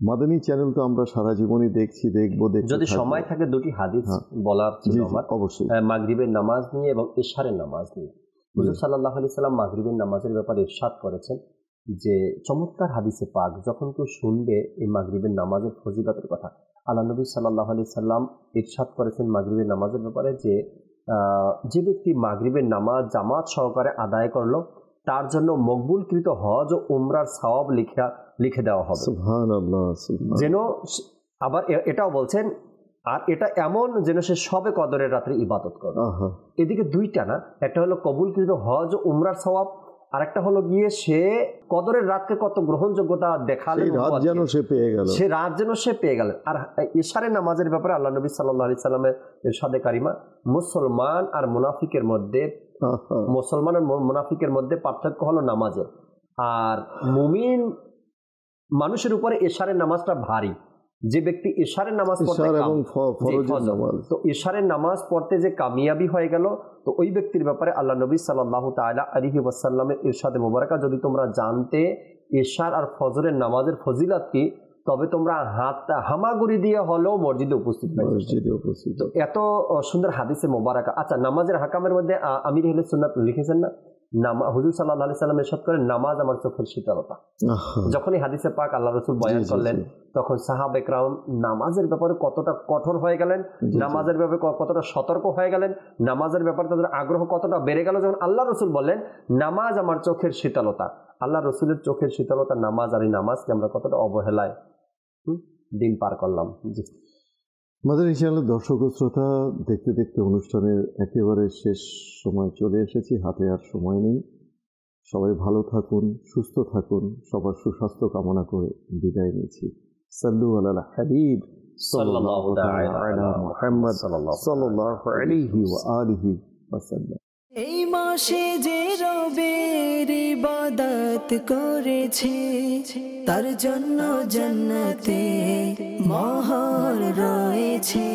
Speaker 2: মাদানী চ্যানেল তো আমরা সারা জীবনই দেখছি, দেখবো।
Speaker 3: যদি সময় থাকে দুটি হাদিস বলার ছিল আমার,
Speaker 2: অবশ্যই।
Speaker 3: মাগরিবের নামাজ নিয়ে এবং ইশারের নামাজ নিয়ে। হুজুর সাল্লাল্লাহু আলাইহি সাল্লাম মাগরিবের নামাজের ব্যাপারে ইরশাদ করেছেন যে চমৎকার হাদিসে পাক, যখন কেউ শুনবে এই মাগরিবের নামাজের ফজিলতের কথা, আল্লাহ নবী সাল্লাল্লাহু আলাইহি সাল্লাম ইরশাদ করেছেন মাগরিবের নামাজের ব্যাপারে যে যে ব্যক্তি মাগরিবের নামাজ জামাত সহকারে আদায় করলো তার জন্য মকবুলকৃত হজ ও উমরার সওয়াব লিখে দেওয়া হবে।
Speaker 2: সুবহানাল্লাহ, সুবহানাল্লাহ।
Speaker 3: যেন আবার এটাও বলছেন, আর এটা এমন যেন সে সবে কদরের রাত্রে ইবাদত করে। এদিকে দুইটা না, একটা হলো কবুলকৃত হজ ও উমরার সওয়াব, আর একটা হলো গিয়ে সে কদরের রাতকে কত গ্রহণযোগ্যতা দেখালেন,
Speaker 2: সে রাত যেন সে পেয়ে গেলেন। আর ইশারের নামাজের ব্যাপারে আল্লাহ নবী সাল্লাল্লাহু আলাইহি সাল্লামের ইরশাদে কারিমা, মুসলমান আর মুনাফিকের মধ্যে পার্থক্য হলো নামাজের। আর মুমিন মানুষের উপরে ইশারের নামাজটা ভারী। যে ব্যক্তি ইশারের নামাজ পড়তে, তো ইশারের নামাজ পড়তে যে কামিয়াবি হয়ে গেল, তো ওই ব্যক্তির ব্যাপারে আল্লাহ নবী সাল্লাল্লাহু তাআলা আলাইহি ওয়াসাল্লামের ইরশাদে মুবারাকা, যদি তোমরা জানতে ইশার আর ফজরের নামাজের ফজিলত কি, তবে তোমরা হামাগুড়ি দিয়ে হলেও মসজিদে উপস্থিত। তো এত সুন্দর হাদিসে মুবারাকা। আচ্ছা, নামাজের হাকামের মধ্যে আমির আহলে সুন্নাত লিখেছেন না, হুজুর সাল্লাল্লাহু আলাইহি সাল্লাম ইরশাদ করেন, নামাজ আমার চোখের শীতলতা। যখনই হাদিসে পাক আল্লাহ রাসূল বয়ান করলেন, তখন সাহাবা کرام নামাজের ব্যাপারে কতটা কঠোর হয়ে গেলেন, নামাজের ব্যাপারে কতটা সতর্ক হয়ে গেলেন, নামাজের ব্যাপারে তাদের আগ্রহ কতটা বেড়ে গেল। যখন আল্লাহ রাসূল বললেন নামাজ আমার চোখের শীতলতা, আল্লাহ রাসূলের চোখের শীতলতা নামাজ, আর এই নামাজকে আমরা কতটা অবহেলায় দিন পার করলাম। জি, মাদানী চ্যানেলের দর্শক ও শ্রোতা, দেখতে দেখতে অনুষ্ঠানের একেবারে শেষ সময় চলে এসেছি, হাতে আর সময় নেই। সবাই ভালো থাকুন, সুস্থ থাকুন, সবার সুস্বাস্থ্য কামনা করে বিদায় নিচ্ছি। সাল্লু আলাল হাবিব সাল্লাল্লাহু আলা মুহাম্মদ সাল্লাল্লাহু আলাইহি ওয়া আলিহি ওয়াসাল্লাম।
Speaker 1: এই মাসে যে রবের ইবাদত করেছে, তার জন্য জান্নাতে মহর রয়েছে।